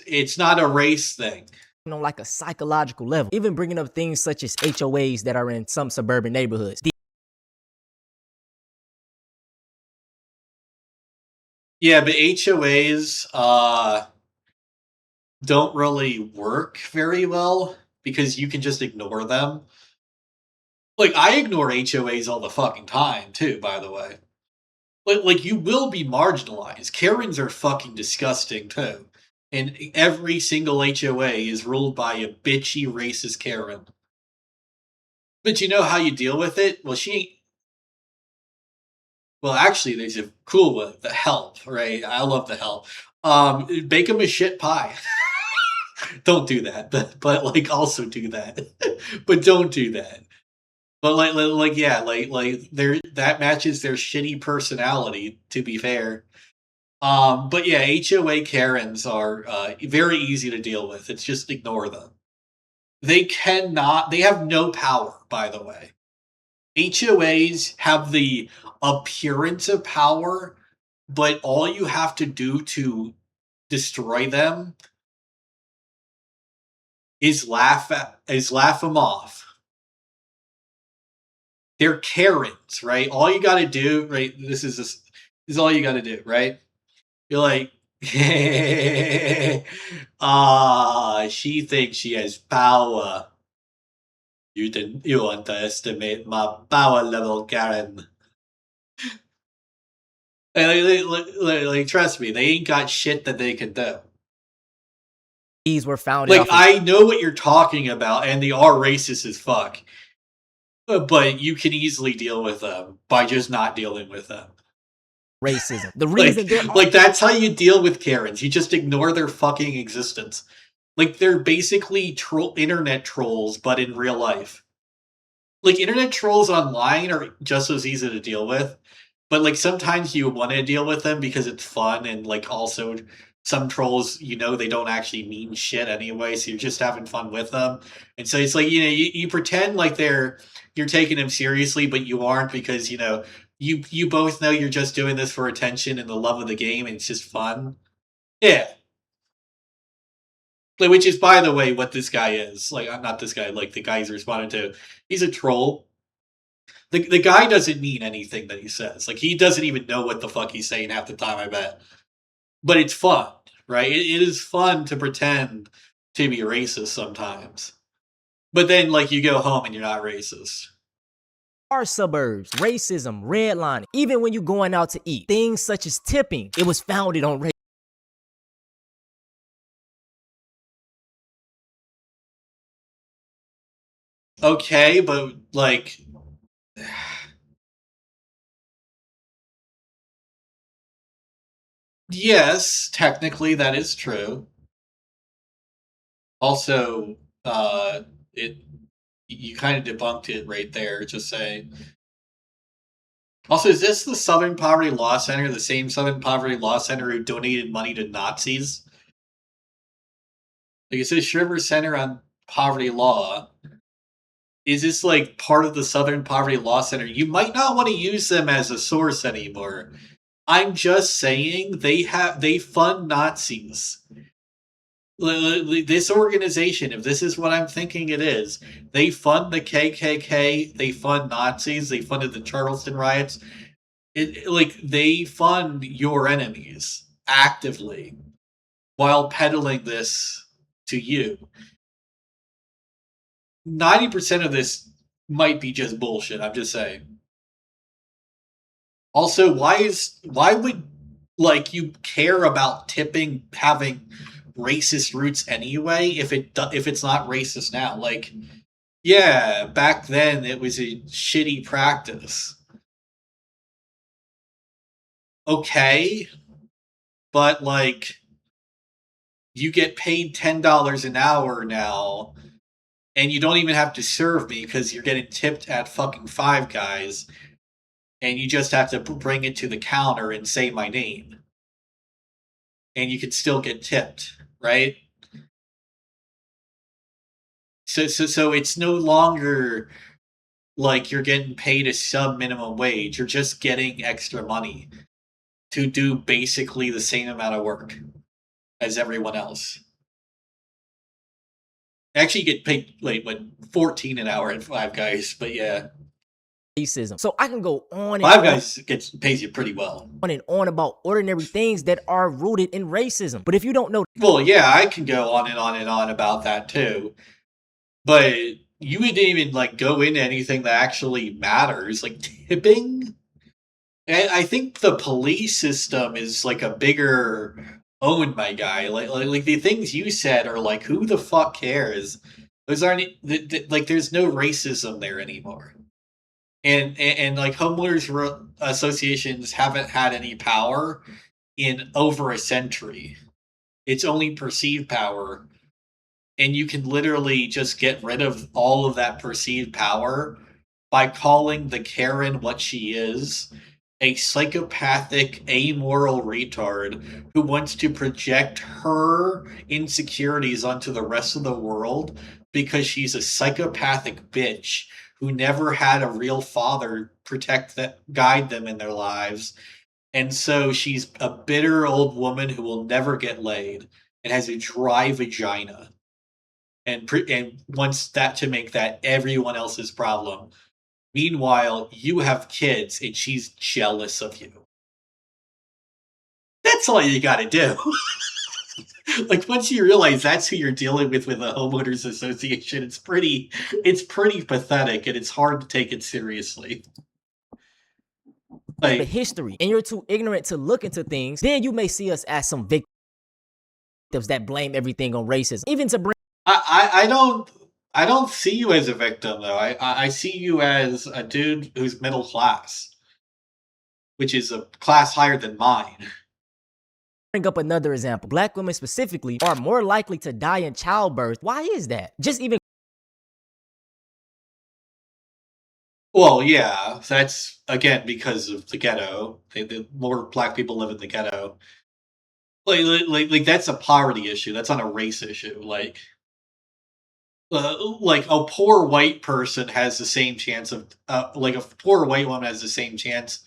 it's not a race thing. On like a psychological level, even bringing up things such as HOAs that are in some suburban neighborhoods. Yeah, but HOAs don't really work very well because you can just ignore them. Like I ignore HOAs all the fucking time too, by the way. Like you will be marginalized. Karens are fucking disgusting too. And every single HOA is ruled by a bitchy racist Karen. But you know how you deal with it? Well, she ain't. Well, actually, there's a cool one, the help, right? I love the help. Bake them a shit pie. Don't do that, but like also do that. But don't do that. But like yeah, like that matches their shitty personality, to be fair. But yeah, HOA Karens are very easy to deal with. It's just ignore them. They have no power, by the way. HOAs have the appearance of power, but all you have to do to destroy them is laugh them off. They're Karens, right? All you got to do, right? This is all you got to do, right? You're like, she thinks she has power. You underestimate my power level, Karen. And like, trust me, they ain't got shit that they can do. These were founded like I know what you're talking about, and they are racist as fuck. But you can easily deal with them by just not dealing with them. Racism. The reason like that's how you deal with Karens. You just ignore their fucking existence. Like they're basically internet trolls, but in real life. Like internet trolls online are just as easy to deal with, but like sometimes you want to deal with them because it's fun, and like also some trolls, they don't actually mean shit anyway, so you're just having fun with them. And so it's like, you pretend like you're taking them seriously, but you aren't, because you both know you're just doing this for attention and the love of the game, and it's just fun. Yeah. Which is, by the way, what this guy is. Like, not this guy, like the guy he's responding to. He's a troll. The guy doesn't mean anything that he says. Like, he doesn't even know what the fuck he's saying half the time, I bet. But it's fun, right? It is fun to pretend to be racist sometimes. But then, like, you go home and you're not racist. Our suburbs, racism, redlining, even when you're going out to eat, things such as tipping, it was founded on racism. Okay, but like, yes, technically that is true. Also, you kind of debunked it right there. Just say. Also, is this the Southern Poverty Law Center, the same Southern Poverty Law Center who donated money to Nazis? Like, it says Shriver Center on Poverty Law. Is this like part of the Southern Poverty Law Center? You might not want to use them as a source anymore. I'm just saying they fund Nazis. This organization, if this is what I'm thinking it is, they fund the KKK, they fund Nazis, they funded the Charleston riots. They fund your enemies actively while peddling this to you. 90% of this might be just bullshit, I'm just saying. Also, why would you care about tipping having racist roots anyway if it's not racist now? Like, yeah, back then it was a shitty practice. Okay, but like, you get paid $10 an hour now, and you don't even have to serve me because you're getting tipped at fucking Five Guys, and you just have to bring it to the counter and say my name, and you can still get tipped, right? So it's no longer like you're getting paid a sub minimum wage. You're just getting extra money to do basically the same amount of work as everyone else. Actually, you get paid like $14 an hour at Five Guys, but yeah. Racism. So I can go on and Five Guys pays you pretty well. On and on about ordinary things that are rooted in racism. But if you don't know, well, yeah, I can go on and on and on about that too. But you didn't even go into anything that actually matters, like tipping. And I think the police system is a bigger own, my guy. Like the things you said are like, who the fuck cares? Those aren't there's no racism there anymore. And homeowners associations haven't had any power in over a century. It's only perceived power. And you can literally just get rid of all of that perceived power by calling the Karen what she is, a psychopathic, amoral retard who wants to project her insecurities onto the rest of the world because she's a psychopathic bitch who never had a real father guide them in their lives. And so she's a bitter old woman who will never get laid and has a dry vagina. And wants that to make that everyone else's problem. Meanwhile, you have kids and she's jealous of you. That's all you gotta do. Once you realize that's who you're dealing with a homeowners association, it's pretty pathetic, and it's hard to take it seriously. The history, and you're too ignorant to look into things, then you may see us as some victims that blame everything on racism. Even to bring I don't I don't see you as a victim though. I see you as a dude who's middle class, which is a class higher than mine. Bring up another example. Black women specifically are more likely to die in childbirth. Why is that? Just even Well, yeah, that's again because of the ghetto. More black people live in the ghetto. Like that's a poverty issue. That's not a race issue. Like a poor white person has the same chance of like a poor white woman has the same chance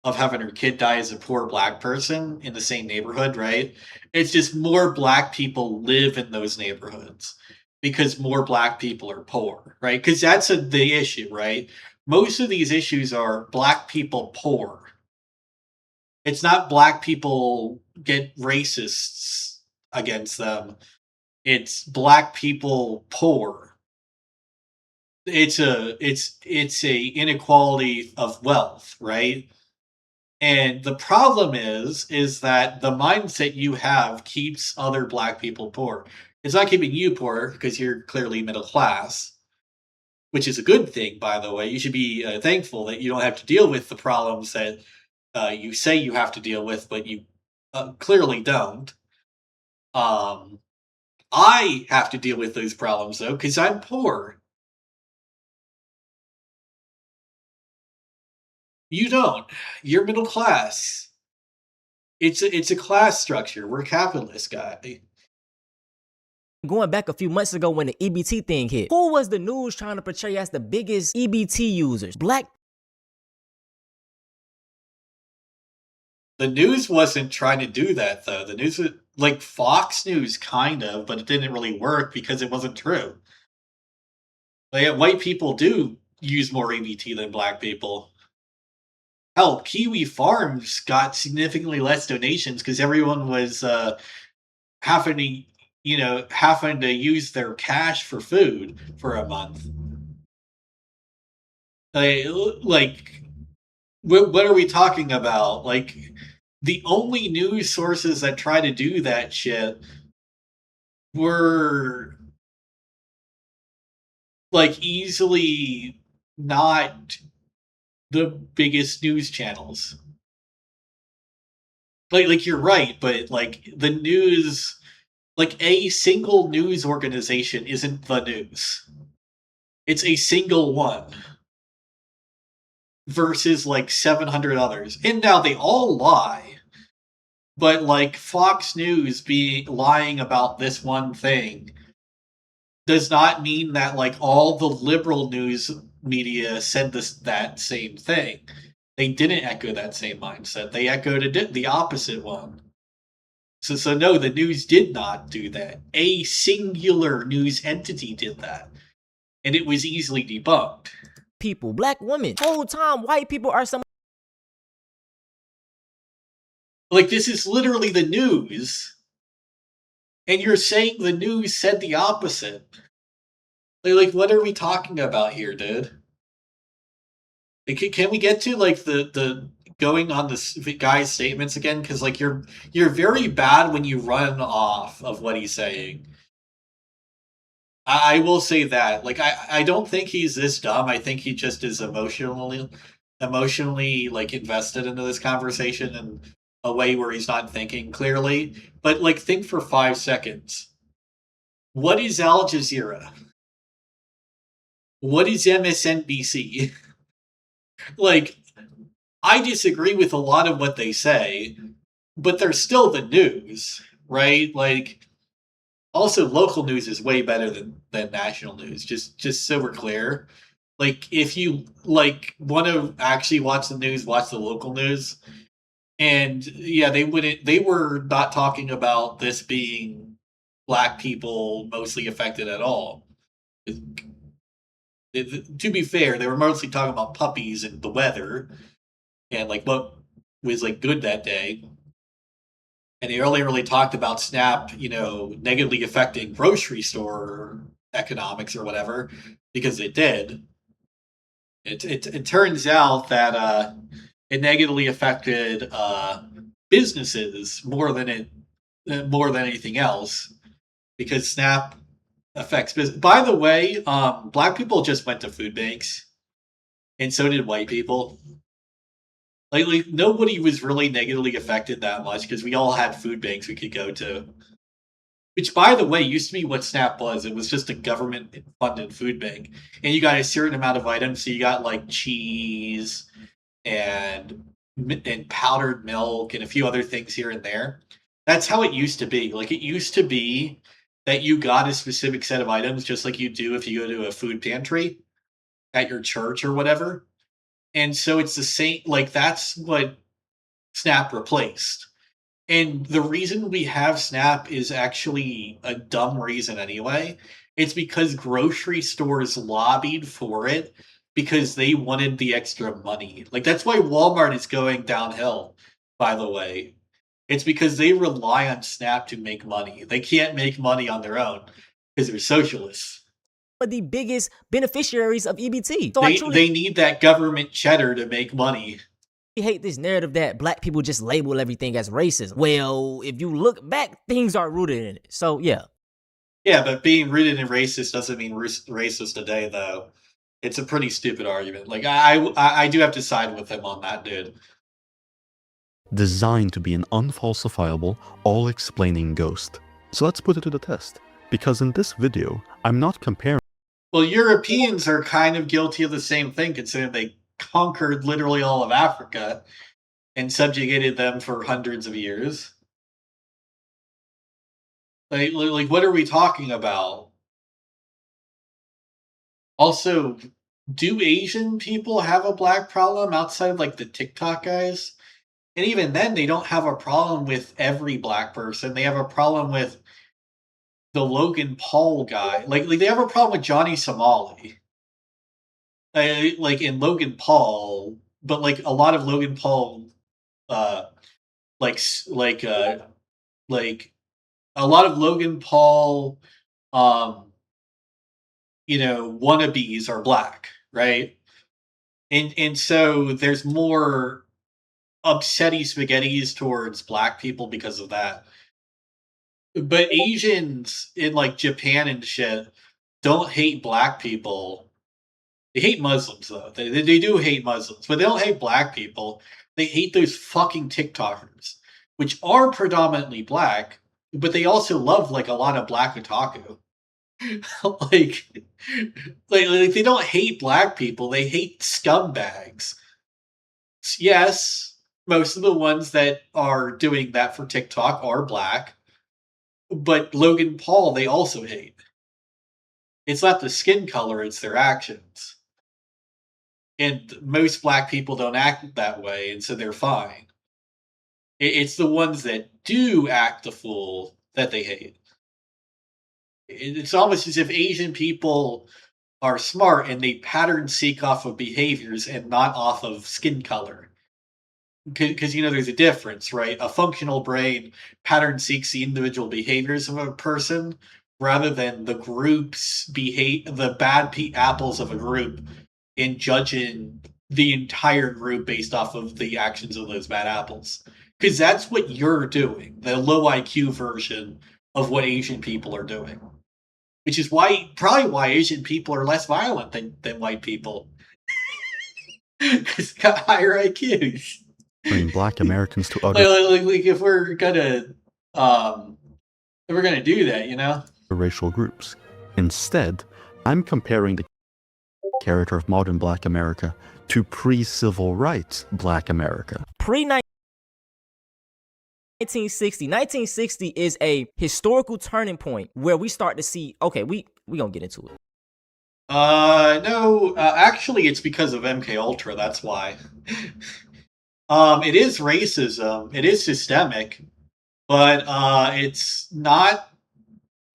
of having her kid die as a poor black person in the same neighborhood, right? It's just more black people live in those neighborhoods because more black people are poor, right? Because that's the issue, right? Most of these issues are black people poor. It's not black people get racists against them. It's black people poor. It's a inequality of wealth, right? And the problem is that the mindset you have keeps other black people poor. It's not keeping you poor because you're clearly middle class, which is a good thing, by the way. You should be thankful that you don't have to deal with the problems that you say you have to deal with, but you clearly don't. Um, I have to deal with those problems though because I'm poor. You don't. You're middle class. It's a class structure. We're capitalist, guy. going back a few months ago when the EBT thing hit. Who was the news trying to portray as the biggest EBT users? Black. The news wasn't trying to do that though. The news was like Fox News kind of, but it didn't really work because it wasn't true. Like white people do use more EBT than black people. Hell, Kiwi Farms got significantly less donations because everyone was having to, having to use their cash for food for a month. Like what are we talking about? Like, the only news sources that try to do that shit were like easily not the biggest news channels. Like you're right, but like the news, like a single news organization isn't the news. It's a single one versus like 700 others. And now they all lie. But like Fox News be lying about this one thing does not mean that like all the liberal news media said that same thing. They didn't echo that same mindset. They echoed the opposite one. So no, the news did not do that. A singular news entity did that, and it was easily debunked. People, black women. Whole time, white people are some. Like, this is literally the news, and you're saying the news said the opposite. Like what are we talking about here, dude? Like, can we get to like the going on this guy's statements again? Because like you're very bad when you run off of what he's saying. I will say that. Like I don't think he's this dumb. I think he just is emotionally like invested into this conversation in a way where he's not thinking clearly. But like think for 5 seconds. What is Al Jazeera? What is MSNBC? Like, I disagree with a lot of what they say, but they're still the news, right? Like, also local news is way better than national news. Just so we're clear. Like, if you like want to actually watch the news, watch the local news. And yeah, they were not talking about this being black people mostly affected at all. To be fair, they were mostly talking about puppies and the weather and like what was like good that day. And they only really talked about Snap, negatively affecting grocery store economics or whatever, because it did. It turns out that it negatively affected businesses more than anything else, because Snap affects business. By the way, black people just went to food banks, and so did white people. Like nobody was really negatively affected that much because we all had food banks we could go to. Which, by the way, used to be what SNAP was. It was just a government-funded food bank, and you got a certain amount of items. So you got like cheese and powdered milk and a few other things here and there. That's how it used to be. Like it used to be that you got a specific set of items, just like you do if you go to a food pantry at your church or whatever. And so it's the same. Like that's what SNAP replaced. And the reason we have SNAP is actually a dumb reason anyway. It's because grocery stores lobbied for it because they wanted the extra money. Like that's why Walmart is going downhill, by the way. It's because they rely on SNAP to make money. They can't make money on their own because they're socialists. Of the biggest beneficiaries of EBT. So they need that government cheddar to make money. I hate this narrative that black people just label everything as racism. Well, if you look back, things are rooted in it. So, yeah. Yeah, but being rooted in racist doesn't mean racist today, though. It's a pretty stupid argument. Like, I do have to side with him on that, dude. Designed to be an unfalsifiable, all-explaining ghost. So let's put it to the test. Because in this video, I'm not comparing... Well, Europeans are kind of guilty of the same thing, considering they conquered literally all of Africa and subjugated them for hundreds of years. Like what are we talking about? Also, do Asian people have a black problem outside of like the TikTok guys? And even then, they don't have a problem with every black person. They have a problem with the Logan Paul guy. Like they have a problem with Johnny Somali. Like in Logan Paul, but like a lot of Logan Paul, like a lot of Logan Paul, wannabes are black, right? And so there's more upsetty spaghettis towards black people because of that. But Asians in like Japan and shit don't hate black people. They hate Muslims, though. They do hate Muslims, but they don't hate black people. They hate those fucking TikTokers, which are predominantly black, but they also love, like, a lot of black otaku. like, they don't hate black people. They hate scumbags. Yes, most of the ones that are doing that for TikTok are black, but Logan Paul, they also hate. It's not the skin color, it's their actions. And most black people don't act that way, and so they're fine. It's the ones that do act the fool that they hate. It's almost as if Asian people are smart and they pattern seek off of behaviors and not off of skin color. Because, there's a difference, right? A functional brain pattern seeks the individual behaviors of a person rather than the group's the bad apples of a group in judging the entire group based off of the actions of those bad apples. Because that's what you're doing, the low IQ version of what Asian people are doing. Which is probably why Asian people are less violent than white people. Because they got higher IQs. Bring black Americans to other... Like if we're gonna do that, racial groups. Instead, I'm comparing the character of modern black America to pre-civil rights black America. Pre-1960. 1960 is a historical turning point where we start to see, okay, we gonna get into it. No, actually it's because of MK Ultra, that's why. It is racism, it is systemic, but it's not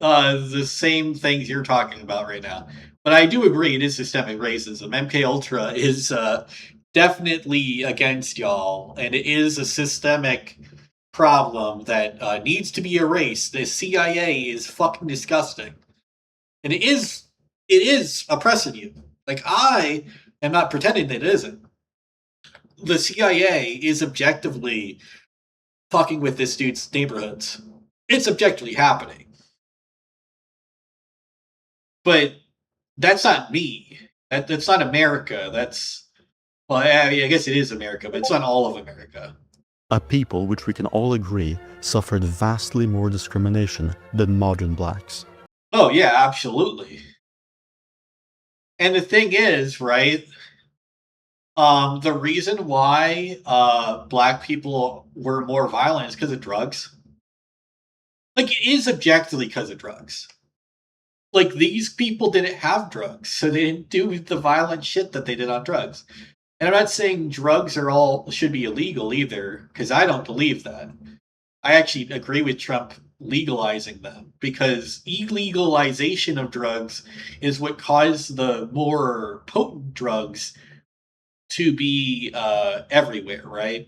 the same things you're talking about right now. But I do agree it is systemic racism. MK Ultra is definitely against y'all, and it is a systemic problem that needs to be erased. The CIA is fucking disgusting, and it is oppressing you. Like, I am not pretending that it isn't. The CIA is objectively fucking with this dude's neighborhoods. It's objectively happening. But that's not me. That's not America. Well, I guess it is America, but it's not all of America. A people which we can all agree suffered vastly more discrimination than modern blacks. Oh yeah, absolutely. And the thing is, right? The reason why black people were more violent is because of drugs. Like, it is objectively because of drugs. Like, these people didn't have drugs, so they didn't do the violent shit that they did on drugs. And I'm not saying drugs should be illegal either, because I don't believe that. I actually agree with Trump legalizing them, because illegalization of drugs is what caused the more potent drugs to be everywhere, right?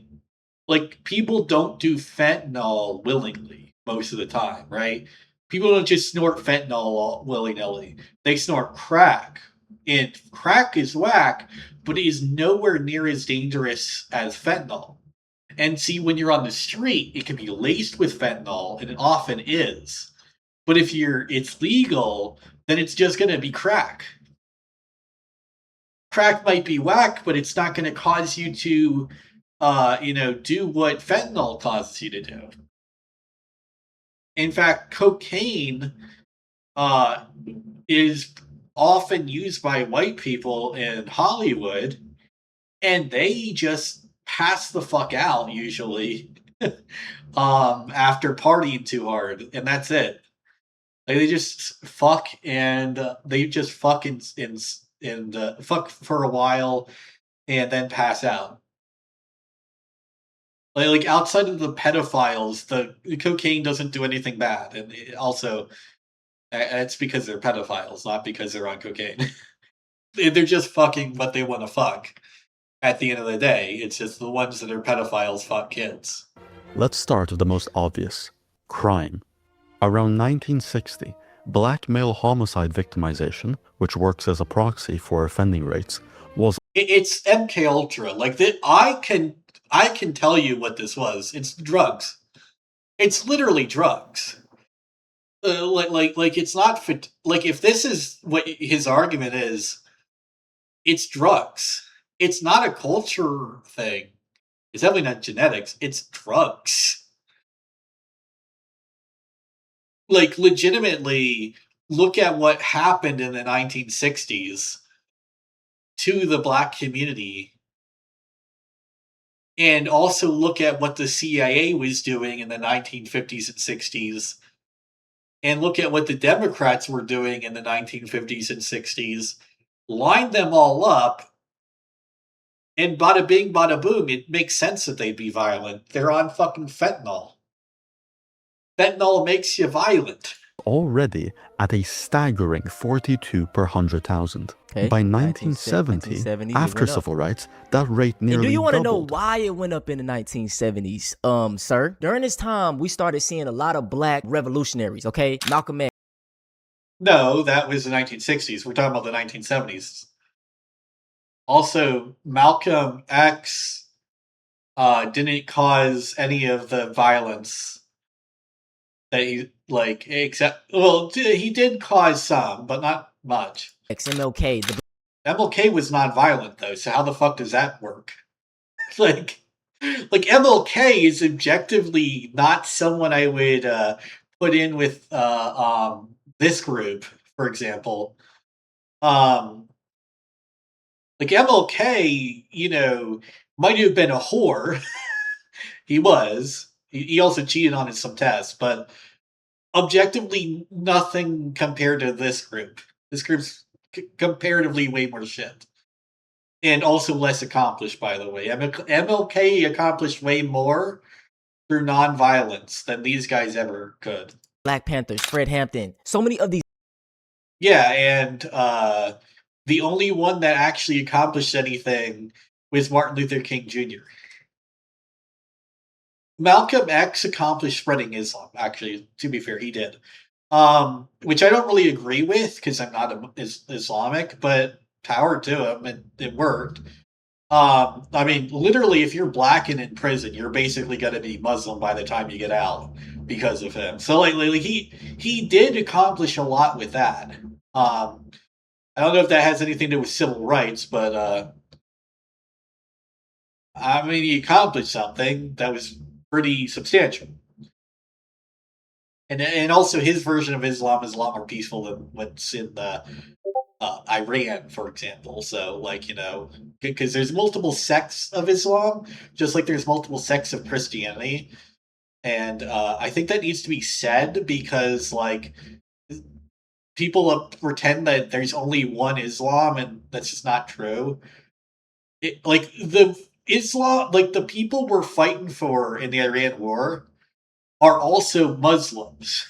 Like, people don't do fentanyl willingly most of the time, right? People don't just snort fentanyl willy-nilly. They snort crack. And crack is whack, but it is nowhere near as dangerous as fentanyl. And see, when you're on the street, it can be laced with fentanyl, and it often is. But if it's legal, then it's just going to be crack. Crack might be whack, but it's not going to cause you to, do what fentanyl causes you to do. In fact, cocaine is often used by white people in Hollywood, and they just pass the fuck out usually after partying too hard, and that's it. Like, they just fuck, and they just fuck and fuck for a while, and then pass out. Like outside of the pedophiles, the cocaine doesn't do anything bad, and also it's because they're pedophiles, not because they're on cocaine. They're just fucking what they want to fuck. At the end of the day, it's just the ones that are pedophiles fuck kids. Let's start with the most obvious: crime. Around 1960, black male homicide victimization, which works as a proxy for offending rates, was... It's MK Ultra. Like, I can tell you what this was. It's drugs. It's literally drugs. Like it's not like, if this is what his argument is, it's drugs. It's not a culture thing. It's definitely not genetics. It's drugs. Like, legitimately, look at what happened in the 1960s to the black community. And also look at what the CIA was doing in the 1950s and 60s. And look at what the Democrats were doing in the 1950s and 60s. Line them all up. And bada bing, bada boom, it makes sense that they'd be violent. They're on fucking fentanyl. Fentanyl makes you violent. Already at a staggering 42 per 100,000. Okay. By 1970, after civil rights, that rate nearly doubled. And do you want to know why it went up in the 1970s, sir? During this time, we started seeing a lot of black revolutionaries, okay? Malcolm X. No, that was the 1960s. We're talking about the 1970s. Also, Malcolm X didn't cause any of the violence that he, he did cause some, but not much. MLK. MLK was non-violent, though, so how the fuck does that work? like MLK is objectively not someone I would put in with this group, for example. Like, MLK, might have been a whore. He was. He also cheated on some tests, but objectively nothing compared to this group. This group's comparatively way more shit. And also less accomplished, by the way. MLK accomplished way more through nonviolence than these guys ever could. Black Panthers, Fred Hampton, so many of these. Yeah, and the only one that actually accomplished anything was Martin Luther King Jr. Malcolm X accomplished spreading Islam, actually, to be fair, he did. Which I don't really agree with, because I'm not Islamic, but power to him, it worked. I mean, literally, if you're black and in prison, you're basically going to be Muslim by the time you get out because of him. So, he did accomplish a lot with that. I don't know if that has anything to do with civil rights, but I mean, he accomplished something that was pretty substantial. And also his version of Islam is a lot more peaceful than what's in the Iran, for example. So, like, you know, because there's multiple sects of Islam, just like there's multiple sects of Christianity. And I think that needs to be said because, like, people pretend that there's only one Islam, and that's just not true. Like, the Islam, like, the people we're fighting for in the Iran war are also Muslims.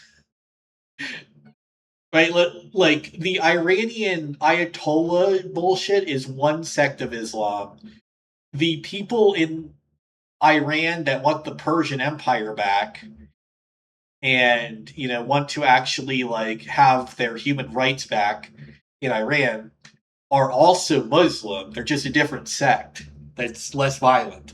Right, like the Iranian Ayatollah bullshit is one sect of Islam. The people in Iran that want the Persian Empire back and, you know, want to actually like have their human rights back in Iran are also Muslim. They're just a different sect that's less violent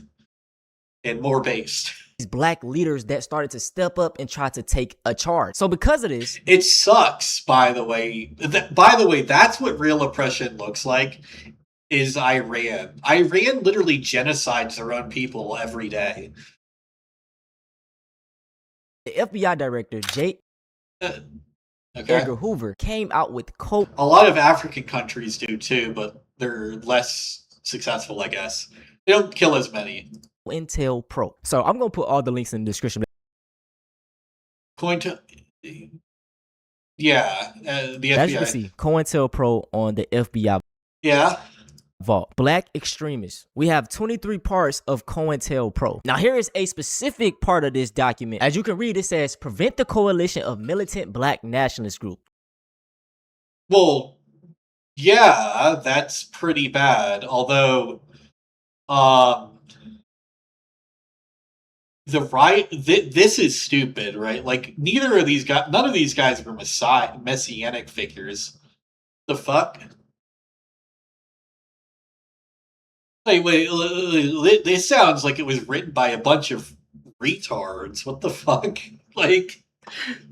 and more based. Black leaders that started to step up and try to take a charge. So because of this, it sucks, by the way. By the way, that's what real oppression looks like, is Iran. Iran literally genocides their own people every day. the FBI director, J. Okay. Edgar Hoover, came out with a lot of African countries do too, but they're less successful, I guess. They don't kill as many. Intel Pro. So I'm going to put all the links in the description. Yeah, the FBI. As you can see, COINTELPRO on the FBI. Yeah. Vault. Black extremists. We have 23 parts of COINTELPRO. Now here is a specific part of this document. As you can read, it says, prevent the coalition of militant black nationalist group. Well, yeah, that's pretty bad. Although, the right, this is stupid, right? Like, none of these guys were messianic figures. The fuck? Wait, this sounds like it was written by a bunch of retards. What the fuck? Like,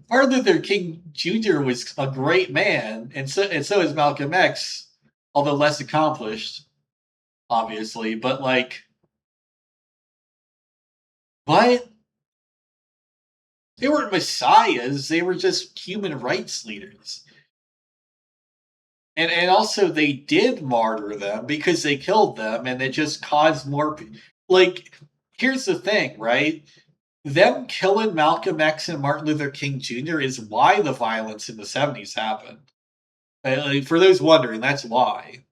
Martin Luther King Jr. was a great man, and so is Malcolm X, although less accomplished, obviously. But like, what? They weren't messiahs. They were just human rights leaders. And also they did martyr them because they killed them, and it just caused more. Like, here's the thing, right? Them killing Malcolm X and Martin Luther King Jr. is why the violence in the 70s happened. For those wondering, that's why.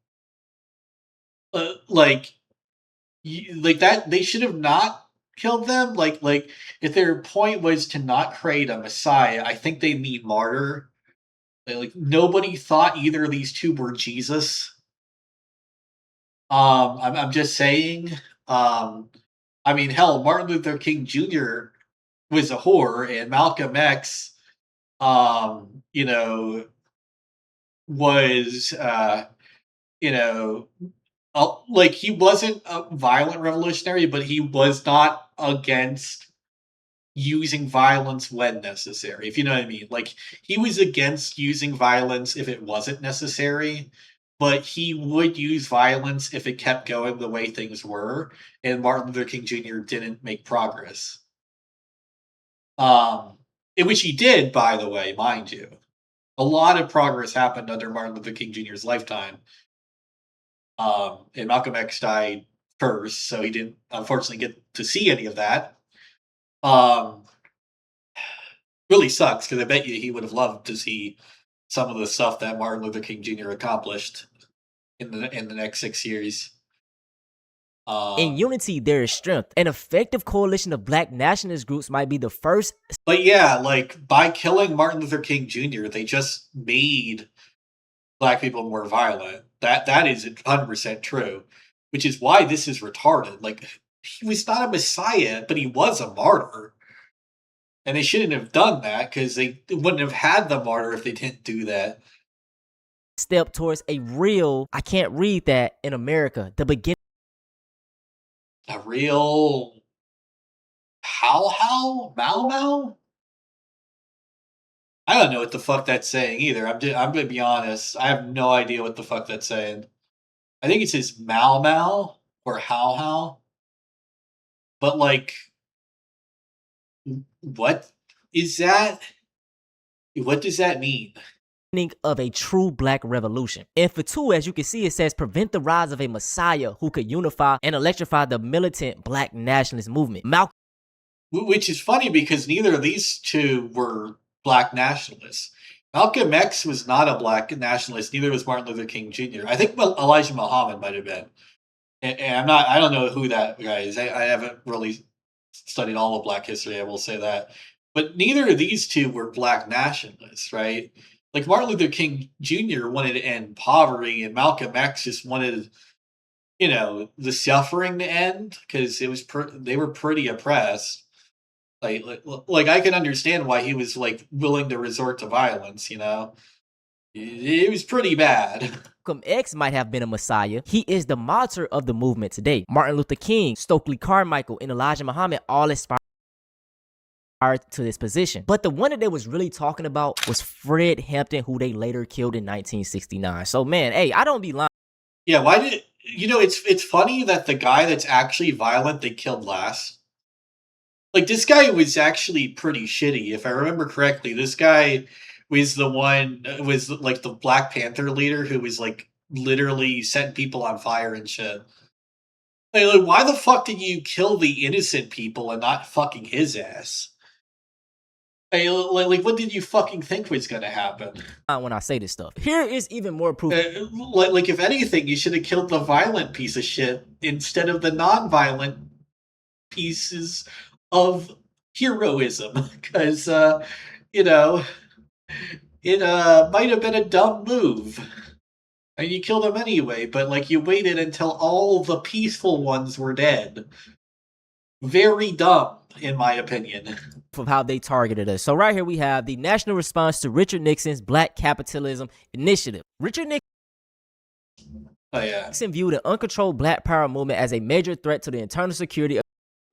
Like that, they should have not killed them. Like if their point was to not create a messiah, I think they need martyr. Like, nobody thought either of these two were Jesus. I'm just saying. I mean, hell, Martin Luther King Jr. was a whore, and Malcolm X, you know, was, you know, like, he wasn't a violent revolutionary, but he was not against using violence when necessary, if you know what I mean. Like, he was against using violence if it wasn't necessary, but he would use violence if it kept going the way things were, and Martin Luther King Jr. didn't make progress. In which he did, by the way, mind you. A lot of progress happened under Martin Luther King Jr.'s lifetime. And Malcolm X died first, so he didn't unfortunately get to see any of that. Really sucks, because I bet you he would have loved to see some of the stuff that Martin Luther King Jr. accomplished in the next 6 years. In unity, there is strength. An effective coalition of black nationalist groups might be the first. But yeah, like, by killing Martin Luther King Jr., they just made black people more violent. That is 100% true, which is why this is retarded. Like, he was not a messiah, but he was a martyr. And they shouldn't have done that, because they wouldn't have had the martyr if they didn't do that. Step towards a real, I can't read that, in America, the beginning. A real Mau Mau? I don't know what the fuck that's saying either. I'm gonna be honest. I have no idea what the fuck that's saying. I think it says Mau Mau or How How, but like, what is that? What does that mean? Of a true black revolution. And for two, as you can see, it says prevent the rise of a messiah who could unify and electrify the militant black nationalist movement. Malcolm Which is funny because neither of these two were black nationalists. Malcolm X was not a black nationalist. Neither was Martin Luther King Jr. I think Elijah Muhammad might have been. And I'm not. I don't know who that guy is. I haven't really studied all of Black history. I will say that. But neither of these two were black nationalists, right? Like Martin Luther King Jr. wanted to end poverty, and Malcolm X just wanted, the suffering to end because it was they were pretty oppressed. Like I can understand why he was like willing to resort to violence. It was pretty bad. X might have been a messiah. He is the martyr of the movement today. Martin Luther King, Stokely Carmichael, and Elijah Muhammad all aspire to this position. But the one that they was really talking about was Fred Hampton, who they later killed in 1969. So man, hey, I don't be lying. Yeah, why did it's funny that the guy that's actually violent they killed last. Like this guy was actually pretty shitty, if I remember correctly. This guy was the one was like the Black Panther leader who was like literally setting people on fire and shit. Like, why the fuck did you kill the innocent people and not fucking his ass? Like, what did you fucking think was gonna happen? When I say this stuff, here is even more proof. Like, if anything, you should have killed the violent piece of shit instead of the non-violent pieces of heroism, because it might have been a dumb move. And you killed them anyway, but like you waited until all the peaceful ones were dead. Very dumb, in my opinion. Of how they targeted us. So right here we have the national response to Richard Nixon's Black Capitalism Initiative. Richard Nixon viewed an uncontrolled Black Power movement as a major threat to the internal security.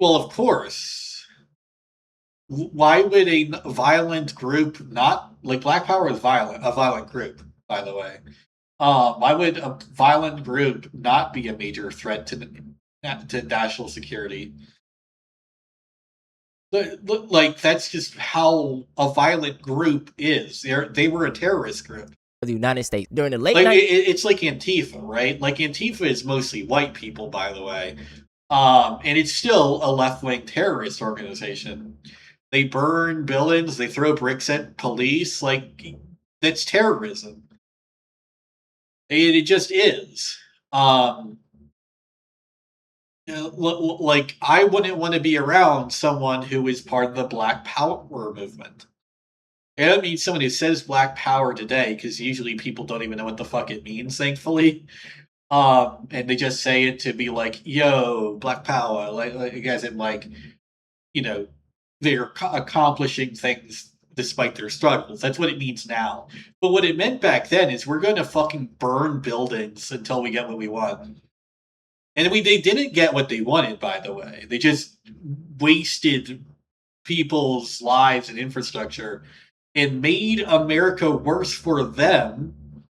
Well, of course. Why would a violent group not like Black Power is violent? A violent group, by the way. Why would a violent group not be a major threat to national security? Like that's just how a violent group is. They were a terrorist group. The United States during the late it's like Antifa, right? Like Antifa is mostly white people, by the way, and it's still a left-wing terrorist organization. They burn buildings, they throw bricks at police. Like that's terrorism. It just is. Like I wouldn't want to be around someone who is part of the Black Power movement. I don't mean someone who says Black Power today, because usually people don't even know what the fuck it means, thankfully. And they just say it to be like, "Yo, Black Power," like guys, and like, they're accomplishing things despite their struggles. That's what it means now. But what it meant back then is we're going to fucking burn buildings until we get what we want. And they didn't get what they wanted, by the way. They just wasted people's lives and infrastructure and made America worse for them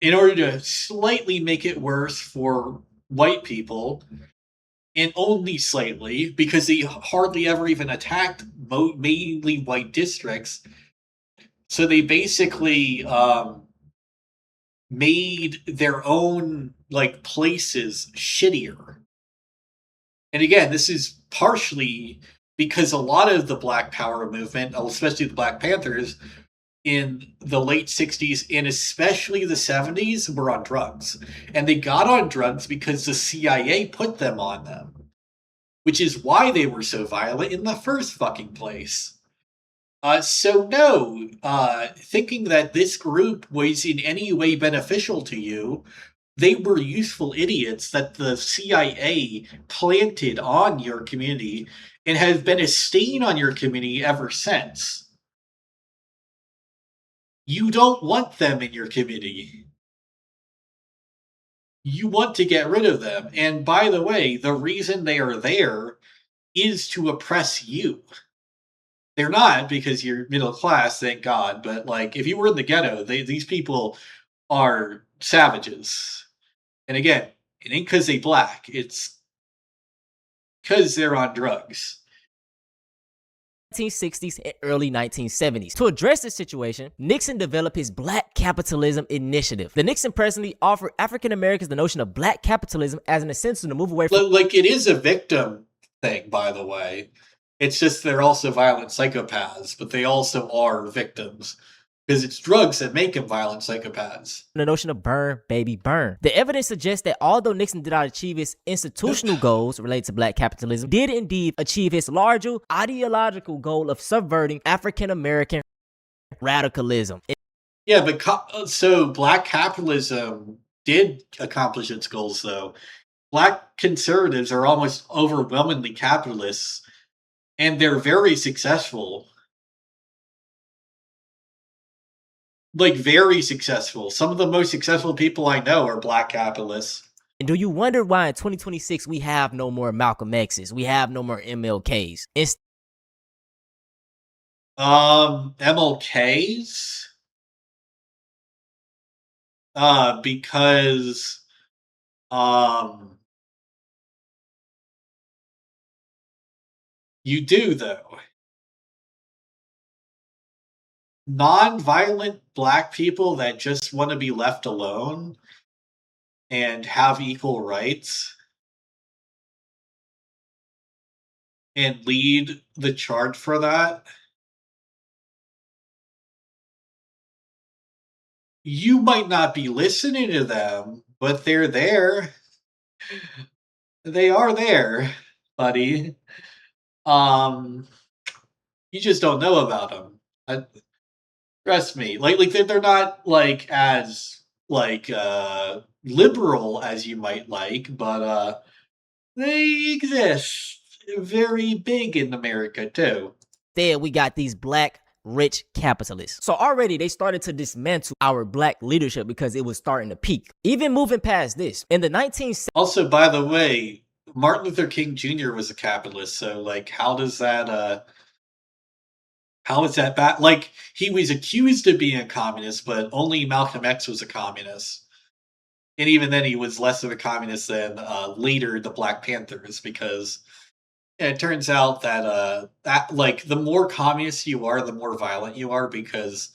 in order to slightly make it worse for white people, and only slightly, because they hardly ever even attacked mainly white districts. So they basically made their own like places shittier. And again, this is partially because a lot of the Black Power movement, especially the Black Panthers, in the late 60s and especially the 70s, were on drugs. And they got on drugs because the CIA put them on them, which is why they were so violent in the first fucking place. So no, thinking that this group was in any way beneficial to you, they were useful idiots that the CIA planted on your community and have been a stain on your community ever since. You don't want them in your community. You want to get rid of them. And by the way, the reason they are there is to oppress you. They're not, because you're middle class, thank God. But like, if you were in the ghetto, these people are savages. And again, it ain't because they black. It's because they're on drugs. 1960s and early 1970s. To address this situation, Nixon developed his Black Capitalism Initiative. The Nixon presidency offered African Americans the notion of black capitalism as an incentive to move away from— Like, it is a victim thing, by the way. It's just they're also violent psychopaths, but they also are victims. Because it's drugs that make them violent psychopaths. the notion of burn, baby, burn. The evidence suggests that although Nixon did not achieve his institutional goals related to black capitalism, did indeed achieve his larger ideological goal of subverting African American radicalism. Yeah, but so black capitalism did accomplish its goals, though. Black conservatives are almost overwhelmingly capitalists, and they're very successful. Like, very successful. Some of the most successful people I know are black capitalists. And do you wonder why in 2026 we have no more Malcolm X's, we have no more MLKs? MLKs? Because, you do, though. Non-violent black people that just want to be left alone and have equal rights and lead the charge for that. You might not be listening to them, but they're there. They are there, buddy. You just don't know about them. Trust me. Like they're not like as like liberal as you might like, but they exist very big in America too. There we got these black rich capitalists. So already they started to dismantle our black leadership because it was starting to peak. Even moving past this, in the 1970s. Also, by the way, Martin Luther King Jr. was a capitalist, so like how is that bad? Like, he was accused of being a communist, but only Malcolm X was a communist. And even then he was less of a communist than later the Black Panthers, because it turns out that like the more communist you are, the more violent you are, because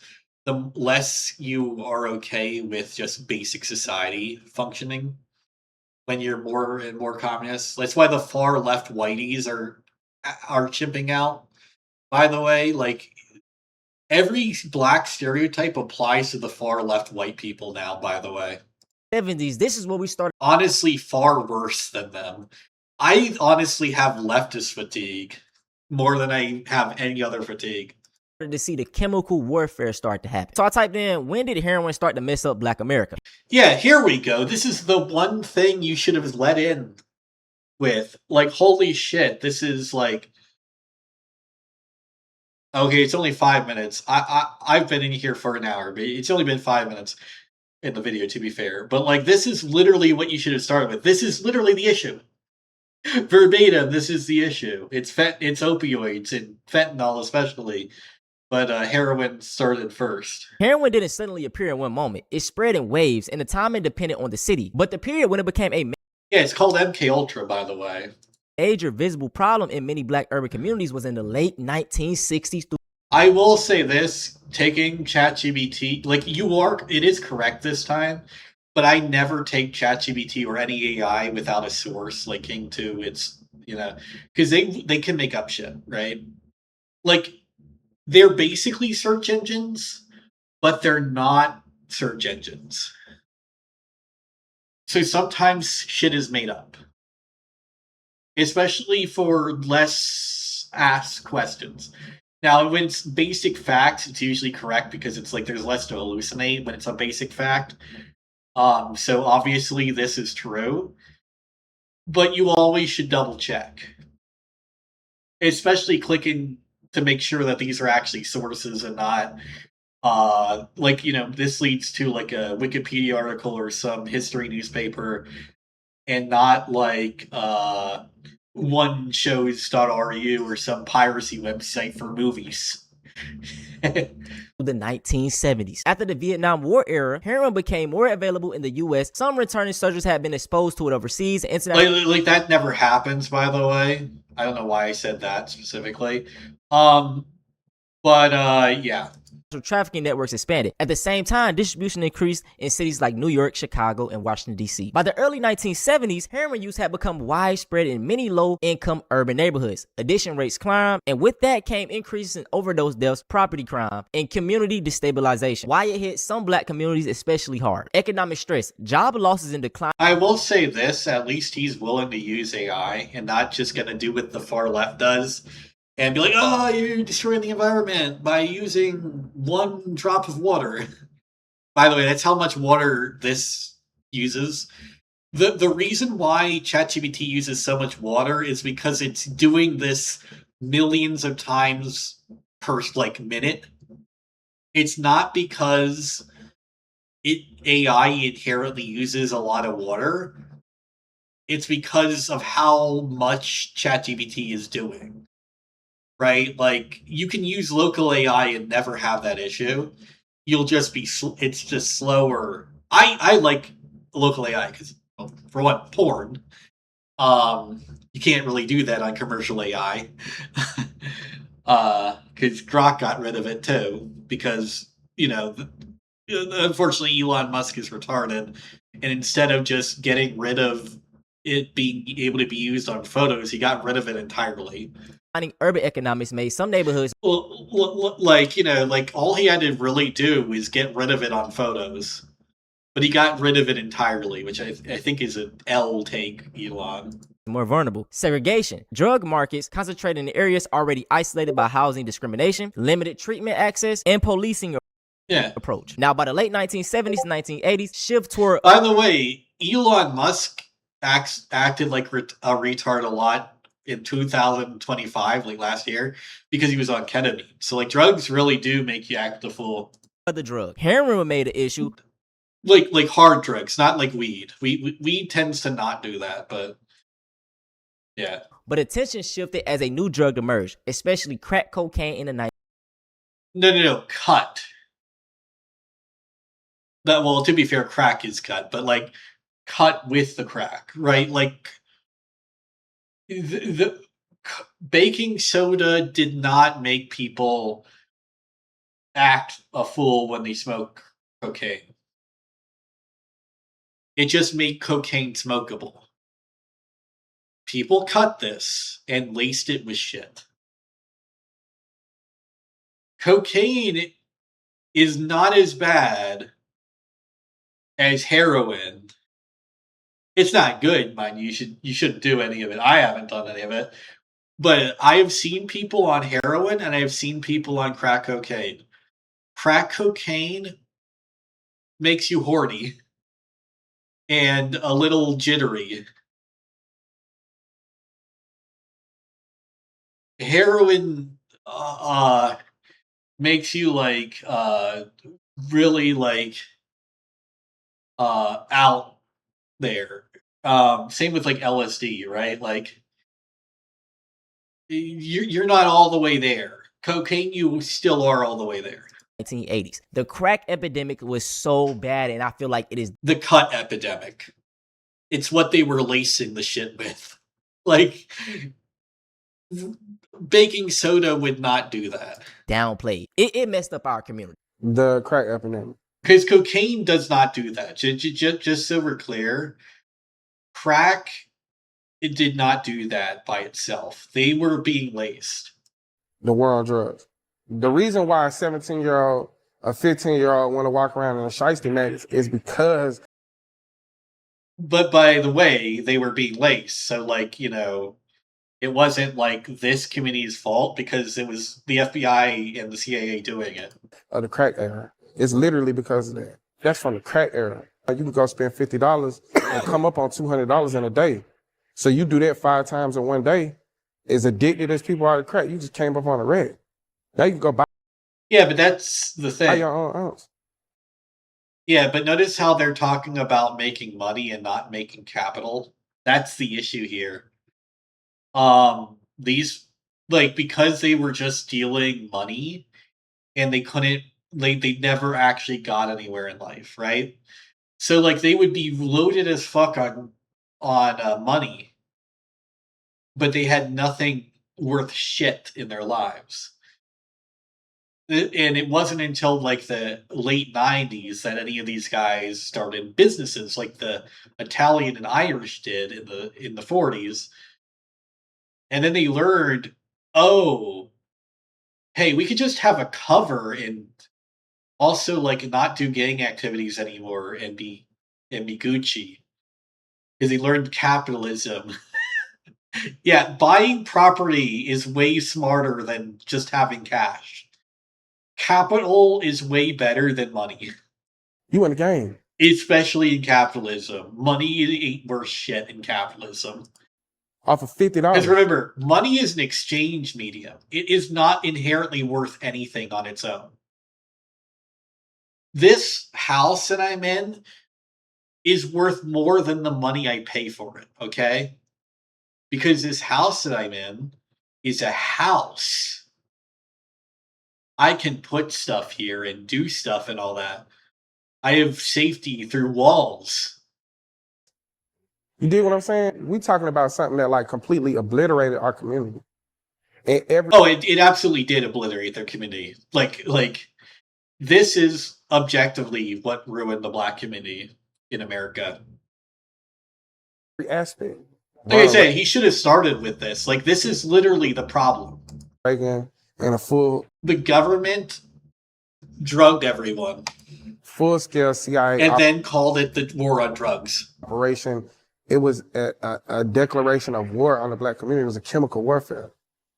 the less you are okay with just basic society functioning when you're more and more communist. That's why the far left whiteys are chimping out. By the way, like, every black stereotype applies to the far left white people now, by the way. 70s, this is where we started. Honestly, far worse than them. I honestly have leftist fatigue more than I have any other fatigue. To see the chemical warfare start to happen. So I typed in, when did heroin start to mess up black America? Yeah, here we go. This is the one thing you should have let in with. Like, holy shit, this is like... Okay, it's only 5 minutes. I've been in here for an hour, but it's only been 5 minutes in the video, to be fair. But like, this is literally what you should have started with. This is literally the issue. Verbatim, this is the issue. It's opioids and fentanyl especially. But heroin started first. Heroin didn't suddenly appear in one moment. It spread in waves, and the timing depended on the city. But the period when it became a yeah, it's called MK Ultra, by the way. Major visible problem in many black urban communities was in the late 1960s. I will say this, taking ChatGPT, like, it is correct this time, but I never take ChatGPT or any AI without a source linking to its, because they can make up shit, right? Like, they're basically search engines, but they're not search engines. So sometimes shit is made up. Especially for less asked questions. Now, when it's basic facts, it's usually correct because it's like there's less to hallucinate when it's a basic fact. So obviously this is true. But you always should double check. Especially clicking to make sure that these are actually sources and not this leads to like a Wikipedia article or some history newspaper, and not like oneshows.ru or some piracy website for movies. The 1970s. After the Vietnam War era, heroin became more available in the US. Some returning soldiers had been exposed to it overseas. Like that never happens, by the way. I don't know why I said that specifically. Yeah. Trafficking networks expanded. At the same time, distribution increased in cities like New York, Chicago, and Washington, D.C. By the early 1970s, heroin use had become widespread in many low-income urban neighborhoods. Addiction rates climbed, and with that came increases in overdose deaths, property crime, and community destabilization. Why it hit some black communities especially hard. Economic stress, job losses, and decline. I will say this, at least he's willing to use AI and not just going to do what the far left does and be like, oh, you're destroying the environment by using 1 drop of water. By the way, that's how much water this uses. The reason why ChatGPT uses so much water is because it's doing this millions of times per minute. It's not because AI inherently uses a lot of water. It's because of how much ChatGPT is doing. Right? Like, you can use local AI and never have that issue. You'll just be, it's just slower. I like local AI because, well, for what, porn. You can't really do that on commercial AI. Because Grok got rid of it too. Because, unfortunately, Elon Musk is retarded. And instead of just getting rid of it being able to be used on photos, he got rid of it entirely. Urban economics made some neighborhoods, like all he had to really do was get rid of it on photos, but he got rid of it entirely, which I think is an L take, Elon. More vulnerable. Segregation. Drug markets concentrated in areas already isolated by housing discrimination, limited treatment access, and policing approach. Now, by the late 1970s and 1980s, shift toward. By the way, Elon Musk acted like a retard a lot in 2025, like last year, because he was on ketamine. So, like, drugs really do make you act the fool. The drug. Heroin made an issue. Like hard drugs, not like weed. Weed tends to not do that, but yeah. But attention shifted as a new drug emerged, especially crack cocaine in the 90s. No, cut. Well, to be fair, crack is cut, but like cut with the crack, right? Like the baking soda did not make people act a fool when they smoke cocaine. It just made cocaine smokable. People cut this and laced it with shit. Cocaine is not as bad as heroin. It's not good, mind you. You shouldn't do any of it. I haven't done any of it. But I have seen people on heroin and I have seen people on crack cocaine. Crack cocaine makes you horny and a little jittery. Heroin makes you like really like out there. Same with like LSD, right? Like you're not all the way there. Cocaine, you still are all the way there. 1980s. The crack epidemic was so bad, and I feel like it is the cut epidemic. It's what they were lacing the shit with. Like, baking soda would not do that. Downplayed. It messed up our community. The crack epidemic. Because cocaine does not do that. Just so we're clear, crack, it did not do that by itself. They were being laced. The war on drugs. The reason why a 17-year-old, a 15-year-old want to walk around in a shiesty mask is because. But by the way, they were being laced. So, like, it wasn't like this community's fault because it was the FBI and the CIA doing it. Of the crack era. It's literally because of that. That's from the crack era. You can go spend $50 and come up on $200 in a day. So you do that 5 times in one day. As addicted as people are to crack, you just came up on a red. Now you can go buy. Yeah, but that's the thing. Buy your own ounce. Yeah, but notice how they're talking about making money and not making capital. That's the issue here. these, like, because they were just stealing money and they couldn't, they never actually got anywhere in life, right? So like they would be loaded as fuck on money, but they had nothing worth shit in their lives. And it wasn't until like the late 90s that any of these guys started businesses like the Italian and Irish did in the 40s. And then they learned, oh, hey, we could just have a cover and also like not do gang activities anymore and be Gucci. Because they learned capitalism. Yeah, buying property is way smarter than just having cash. Capital is way better than money, You in the game especially in capitalism. Money ain't worth shit in capitalism. off of $50. Because remember, money is an exchange medium. It is not inherently worth anything on its own. This house that I'm in is worth more than the money I pay for it, okay? Because this house that I'm in is a house. I can put stuff here and do stuff and all that. I have safety through walls. You dig what I'm saying? We talking about something that like completely obliterated our community. And Oh, it absolutely did obliterate their community. Like this is objectively what ruined the black community in America. every aspect. Like I said, he should have started with this. Like this is literally the problem. Reagan and a The government drugged everyone full scale CIA and then called it the war on drugs. operation. It was a declaration of war on the black community. It was a chemical warfare.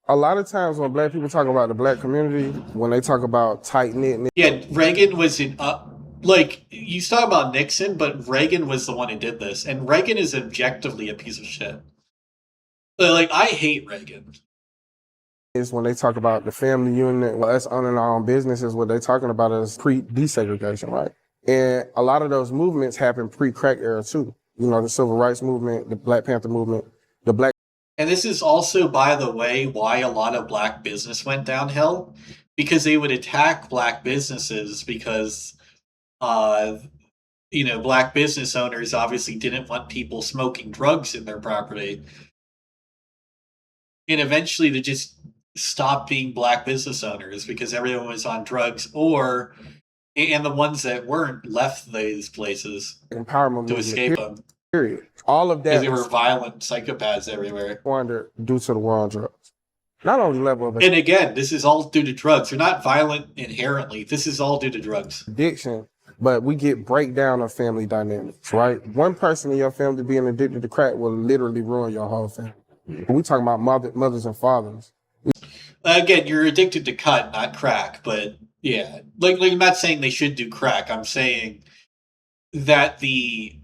A lot of times when black people talk about the black community, when they talk about tight knit, Yeah, Reagan was in like you talk about Nixon, but Reagan was the one who did this, and Reagan is objectively a piece of shit. Like I hate Reagan. is when they talk about the family unit, well, us owning our own businesses, what they're talking about is pre-desegregation, right? And a lot of those movements happened pre-crack era too. You know, the civil rights movement, the Black Panther movement, the black. And this is also, by the way, why a lot of black business went downhill, because they would attack black businesses because, you know, black business owners obviously didn't want people smoking drugs in their property. And eventually they just stopped being black business owners because everyone was on drugs, or and the ones that weren't left these places Empowerment to movement, escape them period. All of because that they were was violent psychopaths everywhere. squandered due to the war on drugs. Not only level of And again, this is all due to drugs. They're not violent inherently. This is all due to drugs. addiction, but we get breakdown of family dynamics, right? One person in your family being addicted to crack will literally ruin your whole family. We talking about mothers and fathers. Again, you're addicted to cut, not crack. But yeah, like I'm not saying they should do crack. I'm saying that the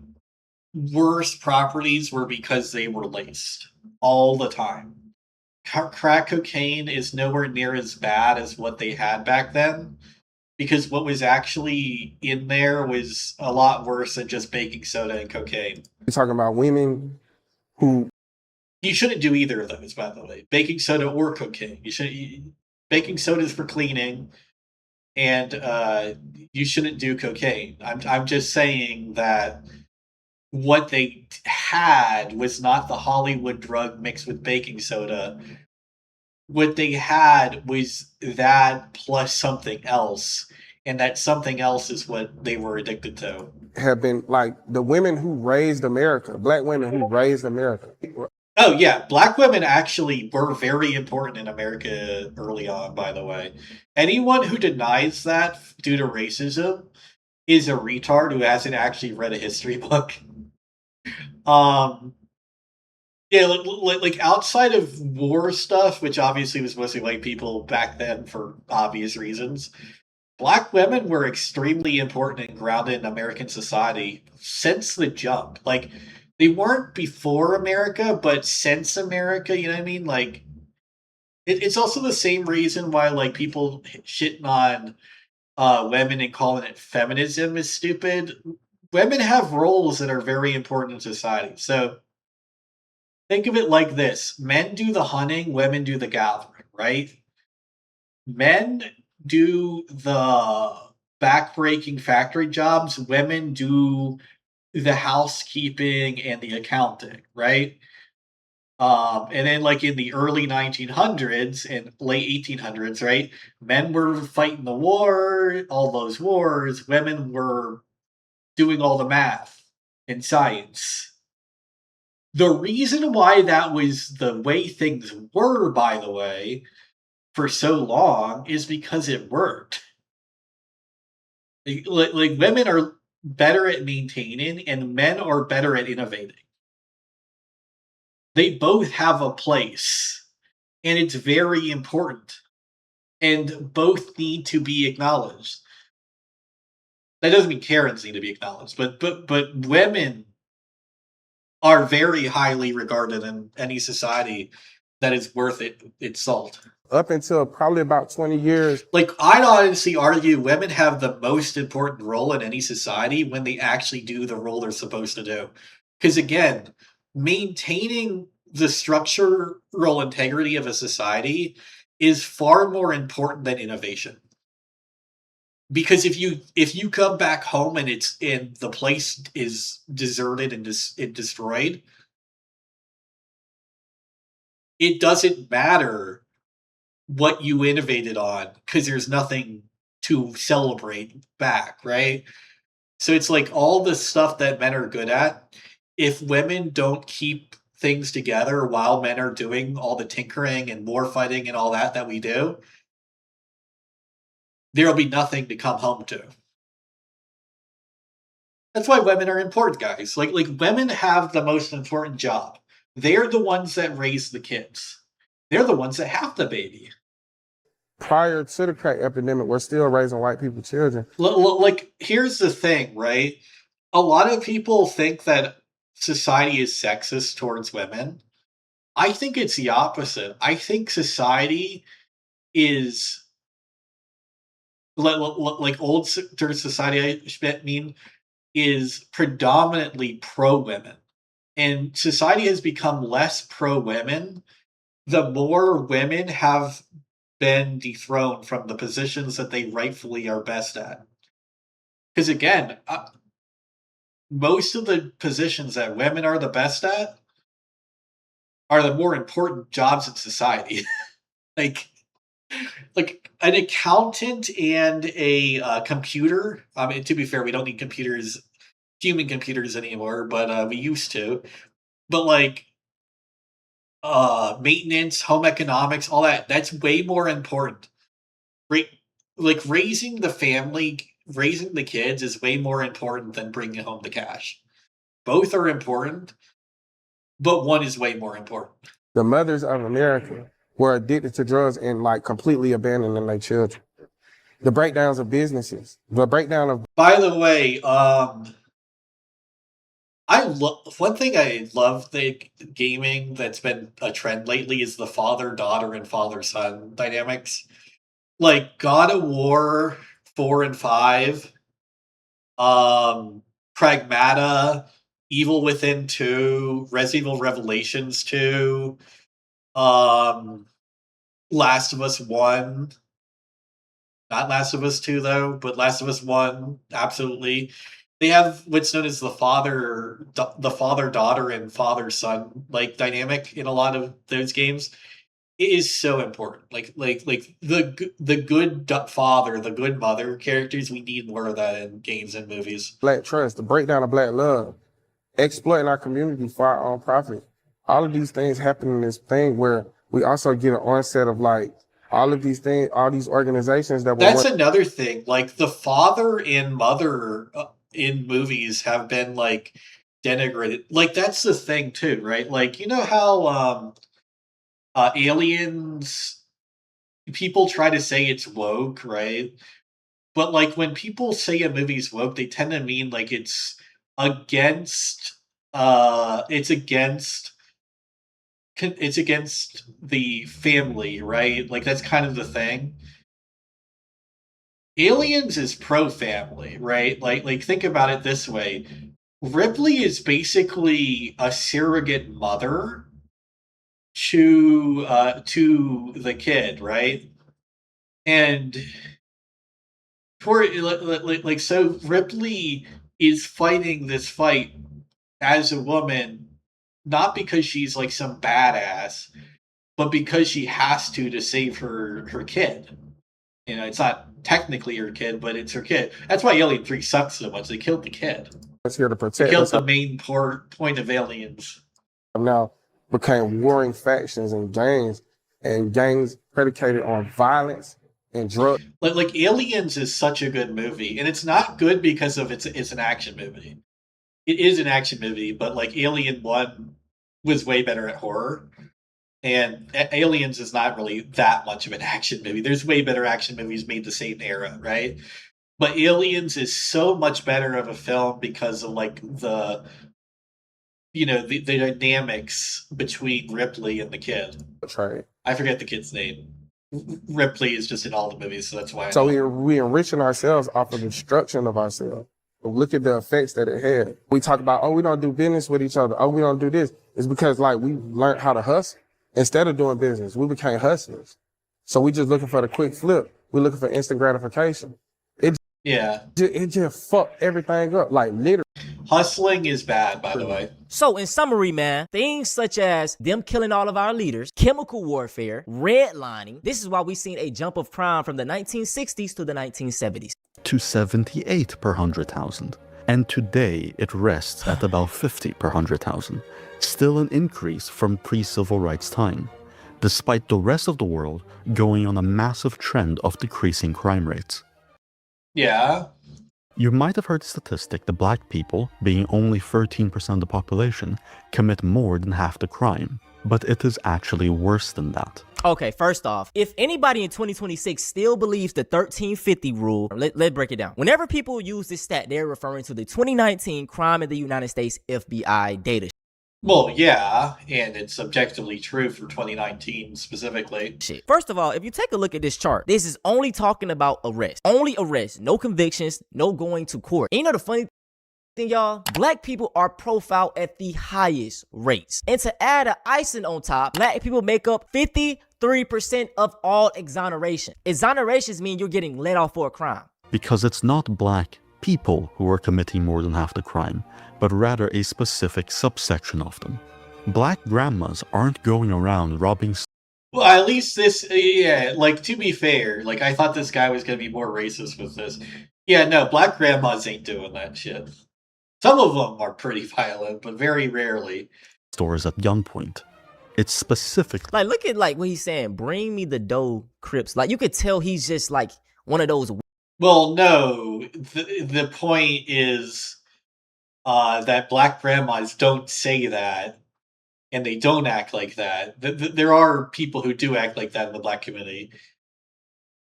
worst properties were because they were laced all the time. Crack cocaine is nowhere near as bad as what they had back then, because what was actually in there was a lot worse than just baking soda and cocaine. We're talking about women who You shouldn't do either of those, by the way. Baking soda or cocaine. Baking soda is for cleaning, and you shouldn't do cocaine. I'm just saying that what they had was not the Hollywood drug mixed with baking soda. What they had was that plus something else, and that something else is what they were addicted to. have been like the women who raised America, black women who raised America. Oh yeah, black women actually were very important in America early on, by the way. Anyone who denies that due to racism is a retard who hasn't actually read a history book. Yeah, like outside of war stuff, which obviously was mostly white people back then for obvious reasons, black women were extremely important and grounded in American society since the jump. Like, they weren't before America, but since America, you know what I mean? Like, it's also the same reason why, like, people shitting on women and calling it feminism is stupid. Women have roles that are very important in society. So, Think of it like this: men do the hunting, women do the gathering, right? Men do the backbreaking factory jobs, women do the housekeeping and the accounting, right? And then, like in the early 1900s and late 1800s, right? Men were fighting the war, all those wars. Women were doing all the math and science. The reason why that was the way things were, by the way, for so long is because it worked. Like women are better at maintaining, and men are better at innovating. They both have a place, and it's very important, and both need to be acknowledged. That doesn't mean Karens need to be acknowledged, but women are very highly regarded in any society that is worth its salt. Up until probably about 20 years. Like, I'd honestly argue women have the most important role in any society when they actually do the role they're supposed to do. Because again, maintaining the structural integrity of a society is far more important than innovation. Because if you come back home and the place is deserted and destroyed, it doesn't matter what you innovated on because there's nothing to celebrate back, right? So it's like all the stuff that men are good at, if women don't keep things together while men are doing all the tinkering and war fighting and all that we do, there'll be nothing to come home to. That's why women are important, guys. Like women have the most important job. They're the ones that raise the kids. They're the ones that have the baby. Prior to the crack epidemic, we're still raising white people children. Like, here's the thing, right? A lot of people think that society is sexist towards women. I think it's the opposite. I think society is like old society. I mean, is predominantly pro women, and society has become less pro women the more women have been dethroned from the positions that they rightfully are best at. Because again, most of the positions that women are the best at are the more important jobs in society. like an accountant and a computer. I mean, to be fair, we don't need human computers anymore, but we used to. But like maintenance, home economics, all that's way more important. Like raising the family, raising the kids is way more important than bringing home the cash. Both are important, but one is way more important. The mothers of America were addicted to drugs and like completely abandoning their children. The breakdowns of businesses, the breakdown of. By the way, one thing I love the gaming that's been a trend lately is the father-daughter and father-son dynamics. Like God of War 4 and 5, Pragmata, Evil Within 2, Resident Evil Revelations 2, Last of Us 1. Not Last of Us 2 though, but Last of Us 1, absolutely. They have what's known as the father-daughter and father-son like dynamic in a lot of those games. It is so important. Like the good father, the good mother characters. We need more of that in games and movies. Black trust, the breakdown of black love, exploiting our community for our own profit. All of these things happen in this thing where we also get an onset of like all of these things, all these organizations that. That's another thing. Like the father and mother in movies have been like denigrated. Like that's the thing too, right? Like you know how Aliens, people try to say it's woke, right? But like when people say a movie's woke, they tend to mean like it's against the family, right? Like that's kind of the thing. Aliens is pro-family, right? Like think about it this way. Ripley is basically a surrogate mother to the kid, right? And so Ripley is fighting this fight as a woman, not because she's like some badass, but because she has to save her kid. You know, it's not technically her kid, but it's her kid. That's why Alien 3 sucks so much. They killed the kid. It's here to They protect killed us. the main point of Aliens. Now became warring factions and gangs predicated on violence and drugs. Like Aliens is such a good movie, and it's not good because of it's an action movie. It is an action movie, but like Alien 1 was way better at horror. And Aliens is not really that much of an action movie. There's way better action movies made the same era, right? But Aliens is so much better of a film because of like the dynamics between Ripley and the kid. That's right. I forget the kid's name. Ripley is just in all the movies, so that's why. So we enriching ourselves off of the destruction of ourselves. But look at the effects that it had. We talk about, oh, we don't do business with each other. Oh, we don't do this. It's because like we learned how to hustle. Instead of doing business, we became hustlers. So we just looking for the quick flip. We're looking for instant gratification. It just fucked everything up. Like literally. Hustling is bad, by the way. So in summary, man, things such as them killing all of our leaders, chemical warfare, redlining, this is why we've seen a jump of crime from the 1960s to the 1970s. To 78 per 100,000. And today it rests at about 50 per 100,000. Still an increase from pre-civil rights time, despite the rest of the world going on a massive trend of decreasing crime rates. Yeah. You might have heard the statistic that black people, being only 13% of the population, commit more than half the crime. But it is actually worse than that. Okay, first off, if anybody in 2026 still believes the 1350 rule, let's break it down. Whenever people use this stat, they're referring to the 2019 Crime in the United States FBI data. Well, yeah, and it's objectively true for 2019 specifically. Shit. First of all, if you take a look at this chart, this is only talking about arrests. Only arrests, no convictions, no going to court. And you know the funny thing, y'all? Black people are profiled at the highest rates. And to add an icing on top, black people make up 53% of all exoneration. Exonerations mean you're getting let off for a crime. Because it's not black people who are committing more than half the crime, but rather a specific subsection of them. Black grandmas aren't going around robbing. Well, at least this, yeah, like to be fair, like I thought this guy was going to be more racist with this. Yeah, no, black grandmas ain't doing that shit. Some of them are pretty violent, but very rarely. Stores at gunpoint. It's specific. Like, look at like what he's saying. Bring me the dough, Crips. Like, you could tell he's just like one of those. Well, no, the point is that black grandmas don't say that, and they don't act like that. There are people who do act like that in the black community,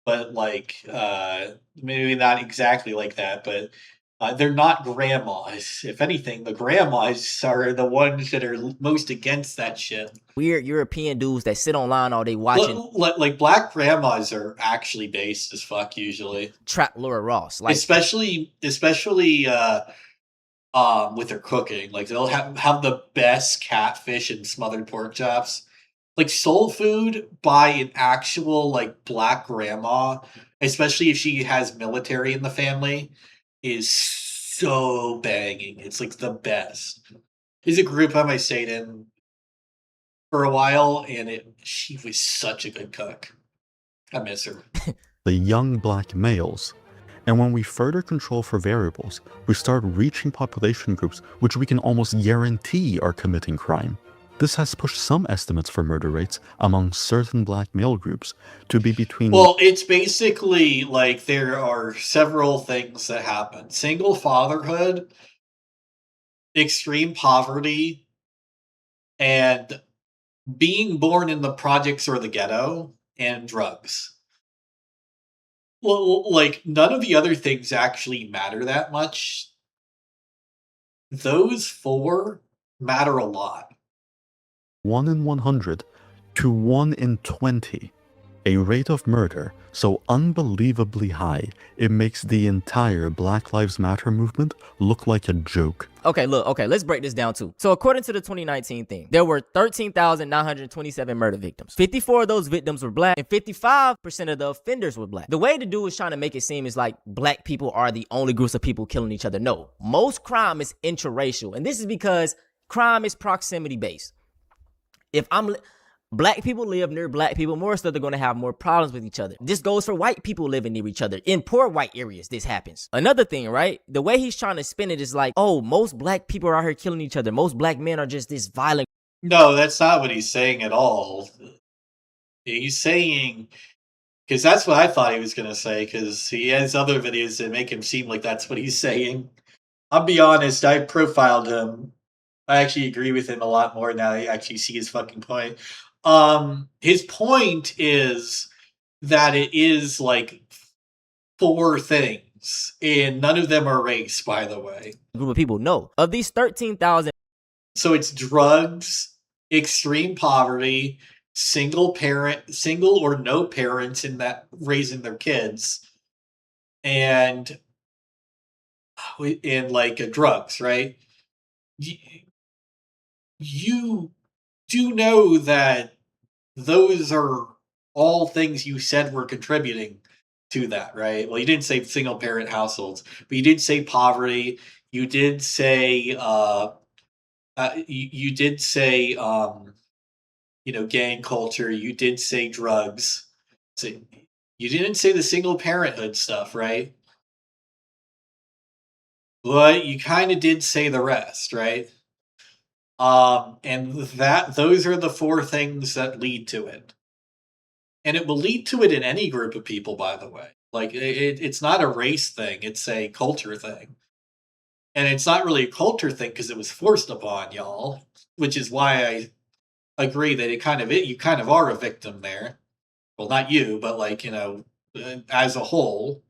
but like maybe not exactly like that. But they're not grandmas. If anything, the grandmas are the ones that are most against that shit. Weird European dudes that sit online all day watching. Like black grandmas are actually based as fuck usually. Trap Laura Ross, like especially with their cooking. Like they'll have the best catfish and smothered pork chops. Like soul food by an actual like black grandma, especially if she has military in the family, is so banging. It's like the best. There's a group on my Satan for a while, and she was such a good cook. I miss her. The young black males. And when we further control for variables, we start reaching population groups which we can almost guarantee are committing crime. This has pushed some estimates for murder rates among certain black male groups to be between... Well, it's basically like there are several things that happen. Single fatherhood, extreme poverty, and being born in the projects or the ghetto, and drugs. Well, like, none of the other things actually matter that much. Those four matter a lot. 1 in 100 to 1 in 20 a rate of murder so unbelievably high, it makes the entire Black Lives Matter movement look like a joke. Okay, look, let's break this down too. So according to the 2019 thing, there were 13,927 murder victims. 54 of those victims were black, and 55% of the offenders were black. The way the dude is trying to make it seem is like black people are the only groups of people killing each other. No, most crime is interracial, and this is because crime is proximity based. If black people live near black people more, so they're going to have more problems with each other. This goes for white people living near each other. In poor white areas, this happens. Another thing, right? The way he's trying to spin it is like, oh, most black people are out here killing each other. Most black men are just this violent. No, that's not what he's saying at all. He's saying, because that's what I thought he was going to say, because he has other videos that make him seem like that's what he's saying. I'll be honest, I profiled him. I actually agree with him a lot more now. I actually see his fucking point. His point is that it is like 4 things, and none of them are race, by the way. Group of people. No, of these 13,000. So it's drugs, extreme poverty, single or no parents in that raising their kids, and like drugs, right? You do know that those are all things you said were contributing to that, right? Well, you didn't say single parent households, but you did say poverty. You did say, you did say, gang culture. You did say drugs. So you didn't say the single parenthood stuff, right? But you kind of did say the rest, right? And those are the 4 things that lead to it. And it will lead to it in any group of people, by the way. Like, it's not a race thing, it's a culture thing. And it's not really a culture thing because it was forced upon y'all, which is why I agree that you kind of are a victim there. Well, not you, but like, as a whole.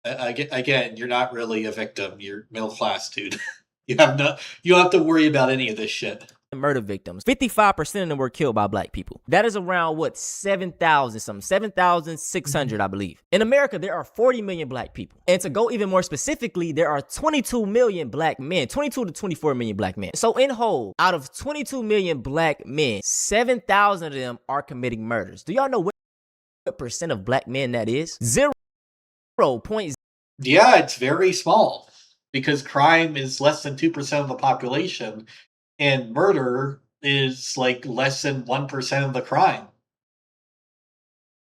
Again, you're not really a victim. You're middle class, dude. You don't have to worry about any of this shit. Murder victims. 55% of them were killed by black people. That is around 7,600, I believe. In America, there are 40 million black people. And to go even more specifically, there are 22 million black men, 22 to 24 million black men. So in whole, out of 22 million black men, 7,000 of them are committing murders. Do y'all know what percent of black men that is? 0.0. Yeah, it's very small because crime is less than 2% of the population. And murder is like less than 1% of the crime.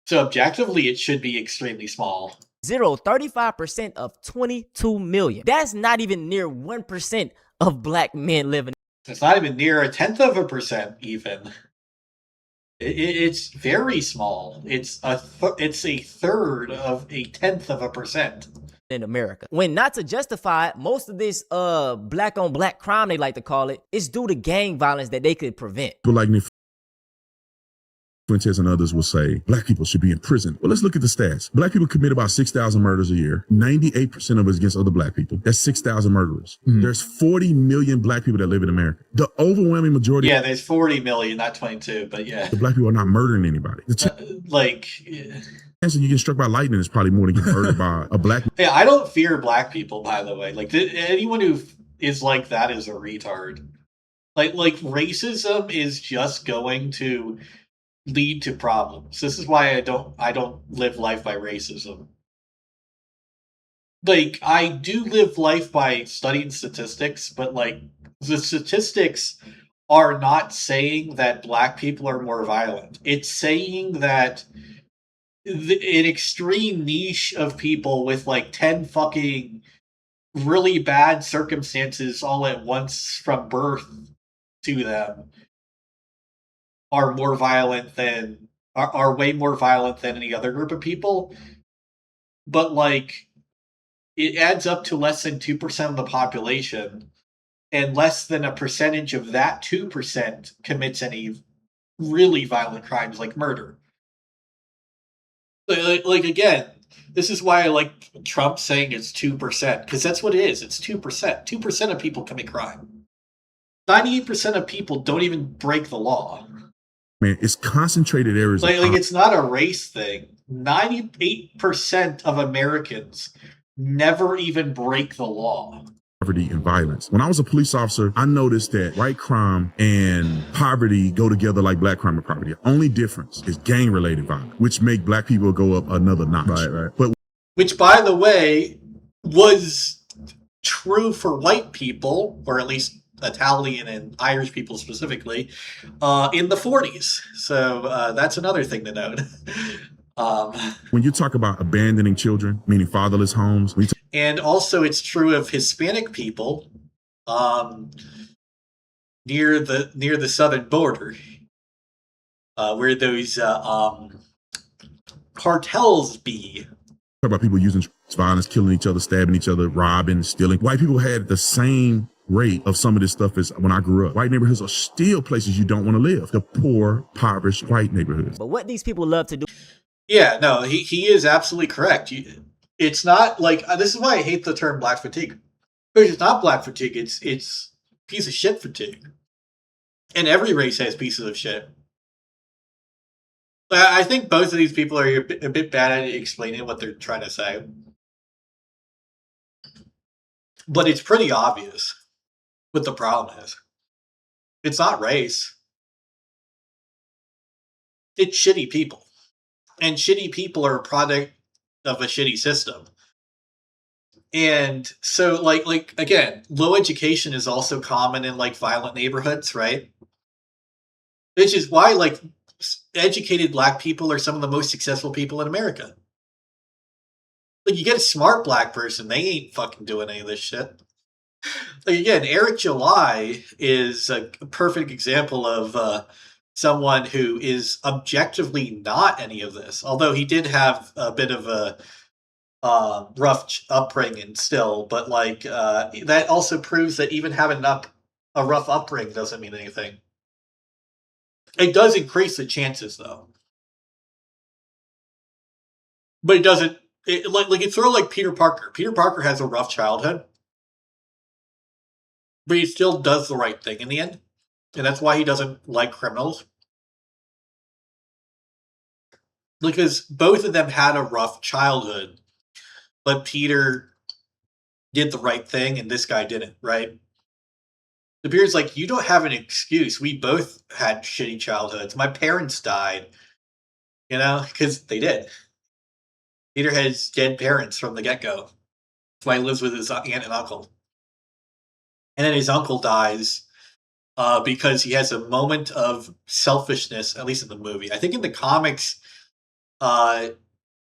So objectively, it should be extremely small. 35% of 22 million. That's not even near 1% of black men living. It's not even near 0.1% even. It's very small. It's a third of 0.1% in America. When not to justify it, most of this black on black crime, they like to call it, is due to gang violence that they could prevent. Like Fuentes and others will say black people should be in prison. Well, let's look at the stats. Black people commit about 6,000 murders a year. 98% of it is against other black people. That's 6,000 murderers. Mm-hmm. There's 40 million black people that live in America. The overwhelming majority. Yeah, there's 40 million, not 22, but yeah. The black people are not murdering anybody. So you get struck by lightning is probably more than getting murdered by a black. Yeah, I don't fear black people, by the way. Like anyone who is like that is a retard. Like racism is just going to lead to problems. This is why I don't live life by racism. Like, I do live life by studying statistics, but like the statistics are not saying that black people are more violent. It's saying that an extreme niche of people with like 10 fucking really bad circumstances all at once from birth to them are way more violent than any other group of people. But like, it adds up to less than 2% of the population, and less than a percentage of that 2% commits any really violent crimes like murder. Like again, this is why I like Trump saying it's 2%, because that's what it is. It's 2%. 2% of people commit crime. 98% of people don't even break the law. Man, it's concentrated areas of Like it's not a race thing. 98% of Americans never even break the law. poverty and violence. When I was a police officer, I noticed that white crime and poverty go together like black crime and poverty. The only difference is gang-related violence, which make black people go up another notch. Right. But Which, by the way, was true for white people, or at least Italian and Irish people specifically, in the 40s. So that's another thing to note. when you talk about abandoning children, meaning fatherless homes, And also it's true of Hispanic people near the southern border, where those cartels be. talk about people using violence, killing each other, stabbing each other, robbing, stealing. White people had the same rate of some of this stuff as when I grew up. White neighborhoods are still places you don't want to live. The poor, impoverished white neighborhoods. But what these people love to do. Yeah, no, he is absolutely correct. It's not like this is why I hate the term black fatigue. Because it's not black fatigue, it's piece of shit fatigue. And every race has pieces of shit. But I think both of these people are a bit bad at explaining what they're trying to say. But it's pretty obvious what the problem is. It's not race. It's shitty people. And shitty people are a product of a shitty system. And so like again, low education is also common in like violent neighborhoods, right? Which is why like educated black people are some of the most successful people in America. Like you get a smart black person, they ain't fucking doing any of this shit. Like again, Eric July is a perfect example of someone who is objectively not any of this. Although he did have a bit of a rough upbringing still, but like that also proves that even having a rough upbringing doesn't mean anything. It does increase the chances, though, but it doesn't. Like it's sort of like Peter Parker. Peter Parker has a rough childhood, but he still does the right thing in the end, and that's why he doesn't like criminals. Because both of them had a rough childhood, but Peter did the right thing, and this guy didn't. Right? The Beard's like, you don't have an excuse. We both had shitty childhoods. My parents died, because they did. Peter has dead parents from the get-go. That's why he lives with his aunt and uncle. And then his uncle dies because he has a moment of selfishness, at least in the movie. I think in the comics,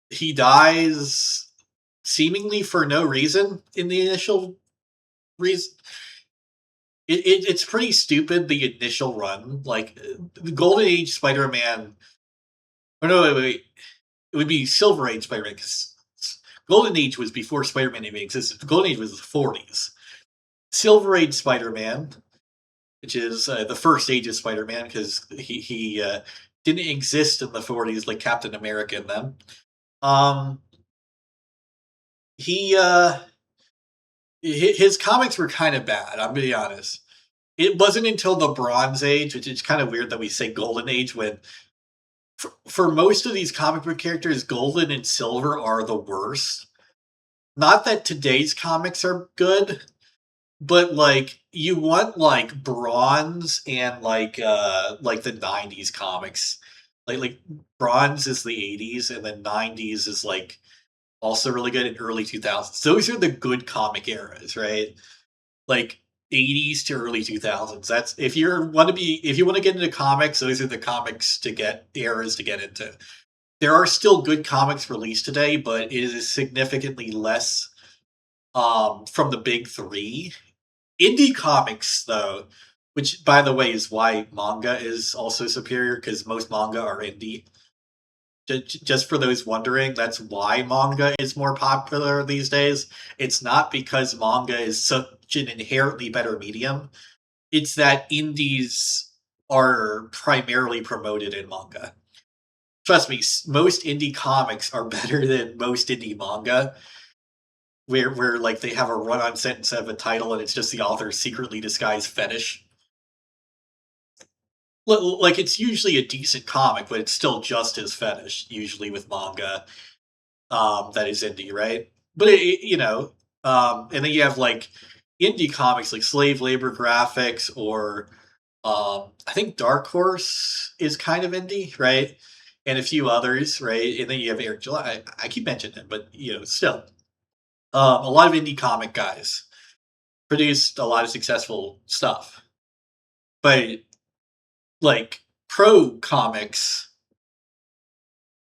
he dies seemingly for no reason in the initial reason. It's pretty stupid, the initial run. Like, the Golden Age Spider-Man... Oh, no, wait. It would be Silver Age Spider-Man, because Golden Age was before Spider-Man even existed. The Golden Age was the 40s. Silver Age Spider-Man, which is the first age of Spider-Man, because he didn't exist in the 40s like Captain America and them. His comics were kind of bad, I'm going to be honest. It wasn't until the Bronze Age, which is kind of weird that we say Golden Age when, for most of these comic book characters, Golden and Silver are the worst. Not that today's comics are good, but like you want like Bronze and like the 90s comics. Like Bronze is the 80s, and then 90s is like also really good in early 2000s. Those are the good comic eras, right? Like 80s to early 2000s. That's if you want to get into comics, those are the comics eras to get into. There are still good comics released today, but it is significantly less from the big three. Indie comics, though, which by the way is why manga is also superior, because most manga are indie. Just for those wondering, that's why manga is more popular these days. It's not because manga is such an inherently better medium. It's that indies are primarily promoted in manga. Trust me, most indie comics are better than most indie manga, where like they have a run-on sentence of a title and it's just the author's secretly disguised fetish. like it's usually a decent comic, but it's still just his fetish, usually with manga, that is indie, right? But you know, and then you have like indie comics like Slave Labor Graphics or I think Dark Horse is kind of indie, right? And a few others, right? And then you have Eric July. I keep mentioning him, but you know, still, a lot of indie comic guys produced a lot of successful stuff. But like pro comics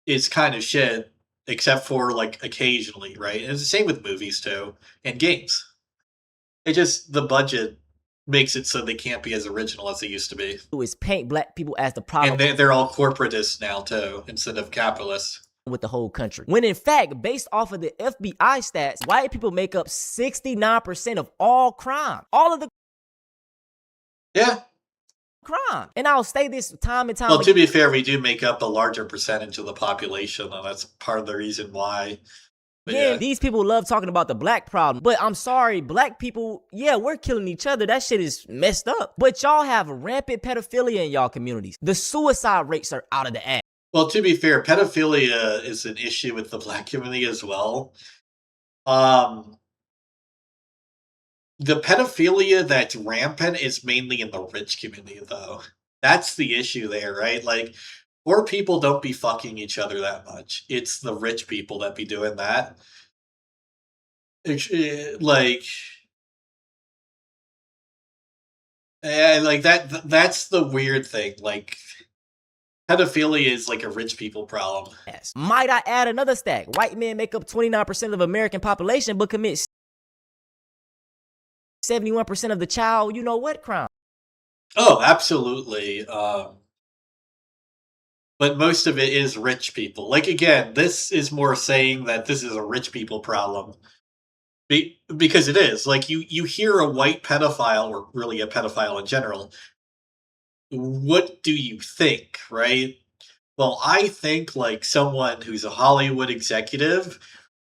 is kind of shit, except for like occasionally, right? And it's the same with movies too and games. It just the budget makes it so they can't be as original as they used to be. Is paint black people as the problem. And they're all corporatists now too, instead of capitalists. With the whole country. When in fact, based off of the FBI stats, white people make up 69% of all crime. All of the crime. And I'll say this time and time Well, again. to be fair, we do make up a larger percentage of the population, and that's part of the reason why. But yeah, these people love talking about the black problem. But I'm sorry, black people, yeah, we're killing each other. That shit is messed up. But y'all have rampant pedophilia in y'all communities. The suicide rates are out of the ass. Well, to be fair, pedophilia is an issue with the black community as well. The pedophilia that's rampant is mainly in the rich community, though. That's the issue there, right? Like, poor people don't be fucking each other that much. It's the rich people that be doing that. Like that's the weird thing. Like, pedophilia is like a rich people problem. Yes. Might I add another stat? White men make up 29% of American population, but commit 71% of the child, you know what, crime. Oh, absolutely. But most of it is rich people. Like, again, this is more saying that this is a rich people problem. Because it is. Like, you hear a white pedophile, or really a pedophile in general, what do you think, right? Well, I think like someone who's a Hollywood executive,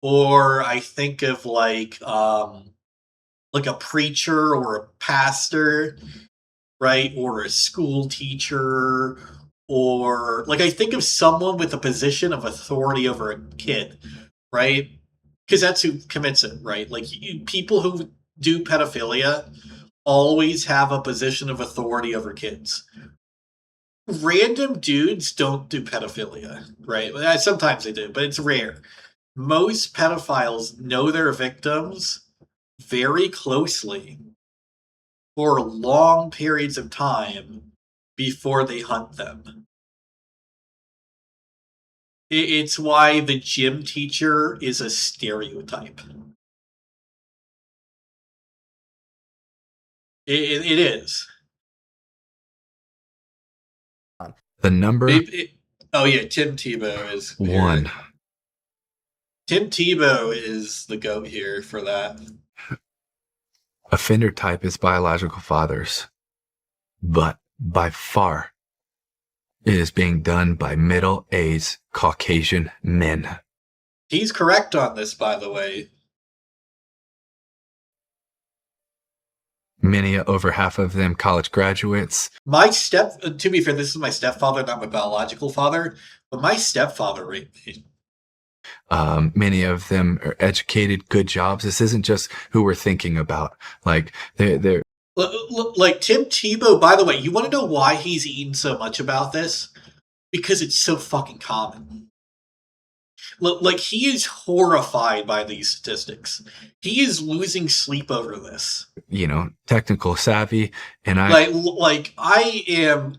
or I think of like a preacher or a pastor, right? Or a school teacher, or like I think of someone with a position of authority over a kid, right? Because that's who commits it, right? Like people who do pedophilia always have a position of authority over kids. Random dudes don't do pedophilia, right? Sometimes they do, but it's rare. Most pedophiles know their victims very closely for long periods of time before they hunt them. It's why the gym teacher is a stereotype. It is. The number oh yeah, Tim Tebow is one. Tim Tebow is the GOAT here for that. Offender type is biological fathers, but by far it is being done by middle-aged Caucasian men. He's correct on this, by the way. Many, over half of them, college graduates. To be fair, this is my stepfather, not my biological father, but my stepfather raped me. Many of them are educated, good jobs. This isn't just who we're thinking about. Like they're like Tim Tebow. By the way, you want to know why he's eaten so much about this? Because it's so fucking common. Like he is horrified by these statistics. He is losing sleep over this. Technical savvy, and like I am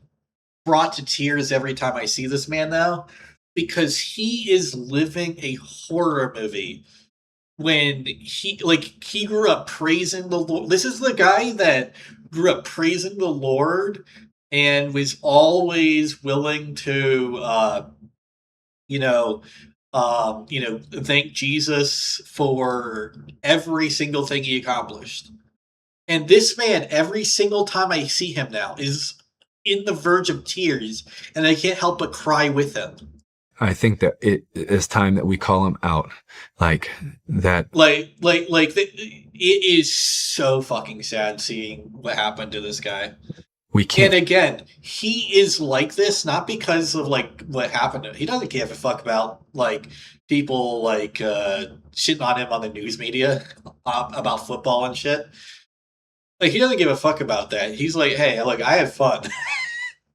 brought to tears every time I see this man now, because he is living a horror movie when he grew up praising the Lord. This is the guy that grew up praising the Lord and was always willing to thank Jesus for every single thing he accomplished. And this man, every single time I see him now, is in the verge of tears, and I can't help but cry with him. I think that it is time that we call him out, like that. It is so fucking sad seeing what happened to this guy. We can't. And again, he is like this not because of like what happened to him. He doesn't give a fuck about like people like shitting on him on the news media about football and shit. Like he doesn't give a fuck about that. He's like, hey, look, I had fun,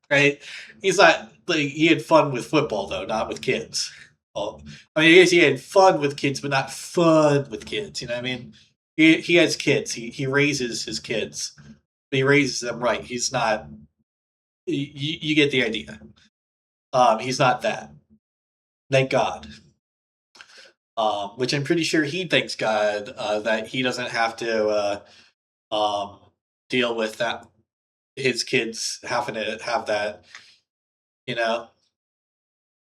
right? He's not like he had fun with football though, not with kids. Well, I mean, I guess he had fun with kids, but not fun with kids. You know what I mean? He has kids. He raises his kids. But he raises them right. He's not. You get the idea. He's not that. Thank God. Which I'm pretty sure he thanks God that he doesn't have to deal with that. His kids having to have that, you know.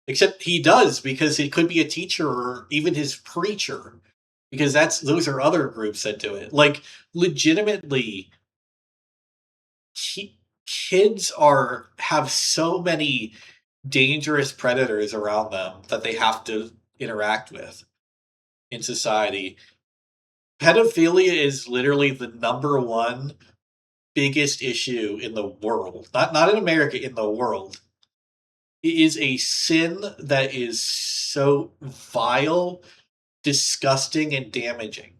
Except he does because he could be a teacher or even his preacher, because those are other groups that do it. Like legitimately, kids have so many dangerous predators around them that they have to interact with in society. Pedophilia is literally the number one biggest issue in the world. Not in America, in the world. It is a sin that is so vile, disgusting, and damaging.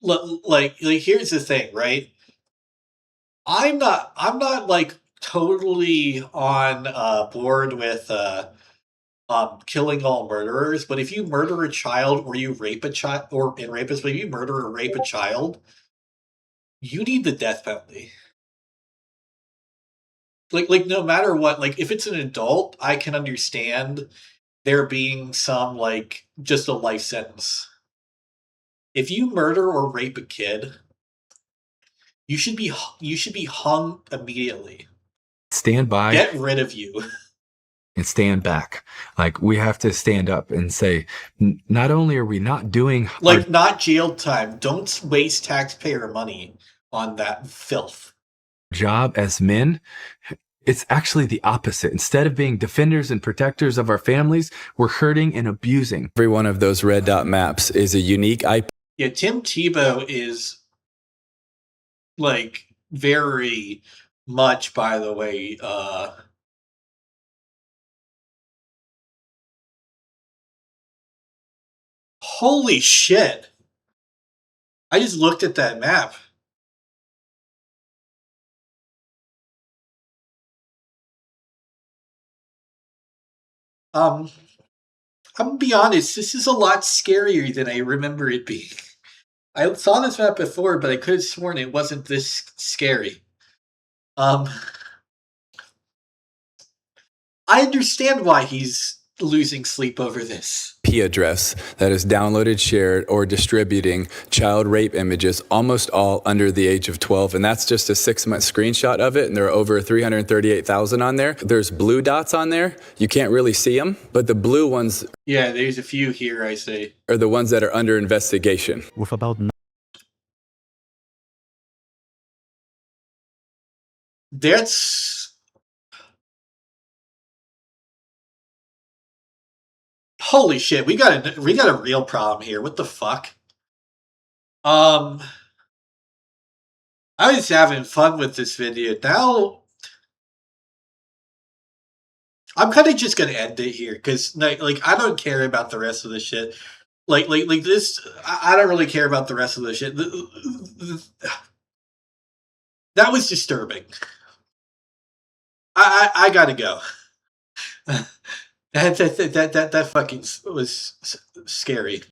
Like here's the thing, right? I'm not like totally on board with killing all murderers, but if you murder a child or you rape a child, or in rapists, but if you murder or rape a child, you need the death penalty. Like no matter what, like if it's an adult, I can understand there being some like just a life sentence. If you murder or rape a kid, you should be hung immediately. Stand by. Get rid of you. And stand back. Like we have to stand up and say, not only are we not doing like not jail time. Don't waste taxpayer money on that filth. Job as men, it's actually the opposite. Instead of being defenders and protectors of our families, we're hurting and abusing. Every one of those red dot maps is a unique IP. Yeah, Tim Tebow is like very much, by the way, holy shit. I just looked at that map. I'm gonna be honest, this is a lot scarier than I remember it being. I saw this map before, but I could have sworn it wasn't this scary. I understand why he's losing sleep over this. IP address that is downloaded, shared, or distributing child rape images, almost all under the age of 12. And that's just a 6-month screenshot of it. And there are over 338,000 on there. There's blue dots on there. You can't really see them, but the blue ones. Yeah, there's a few here, I say. Are the ones that are under investigation. With about That's holy shit. We got a real problem here. What the fuck? I was having fun with this video. Now I'm kind of just gonna end it here because like I don't care about the rest of the shit. Like this, I don't really care about the rest of the shit. That was disturbing. I gotta go. That fucking was scary.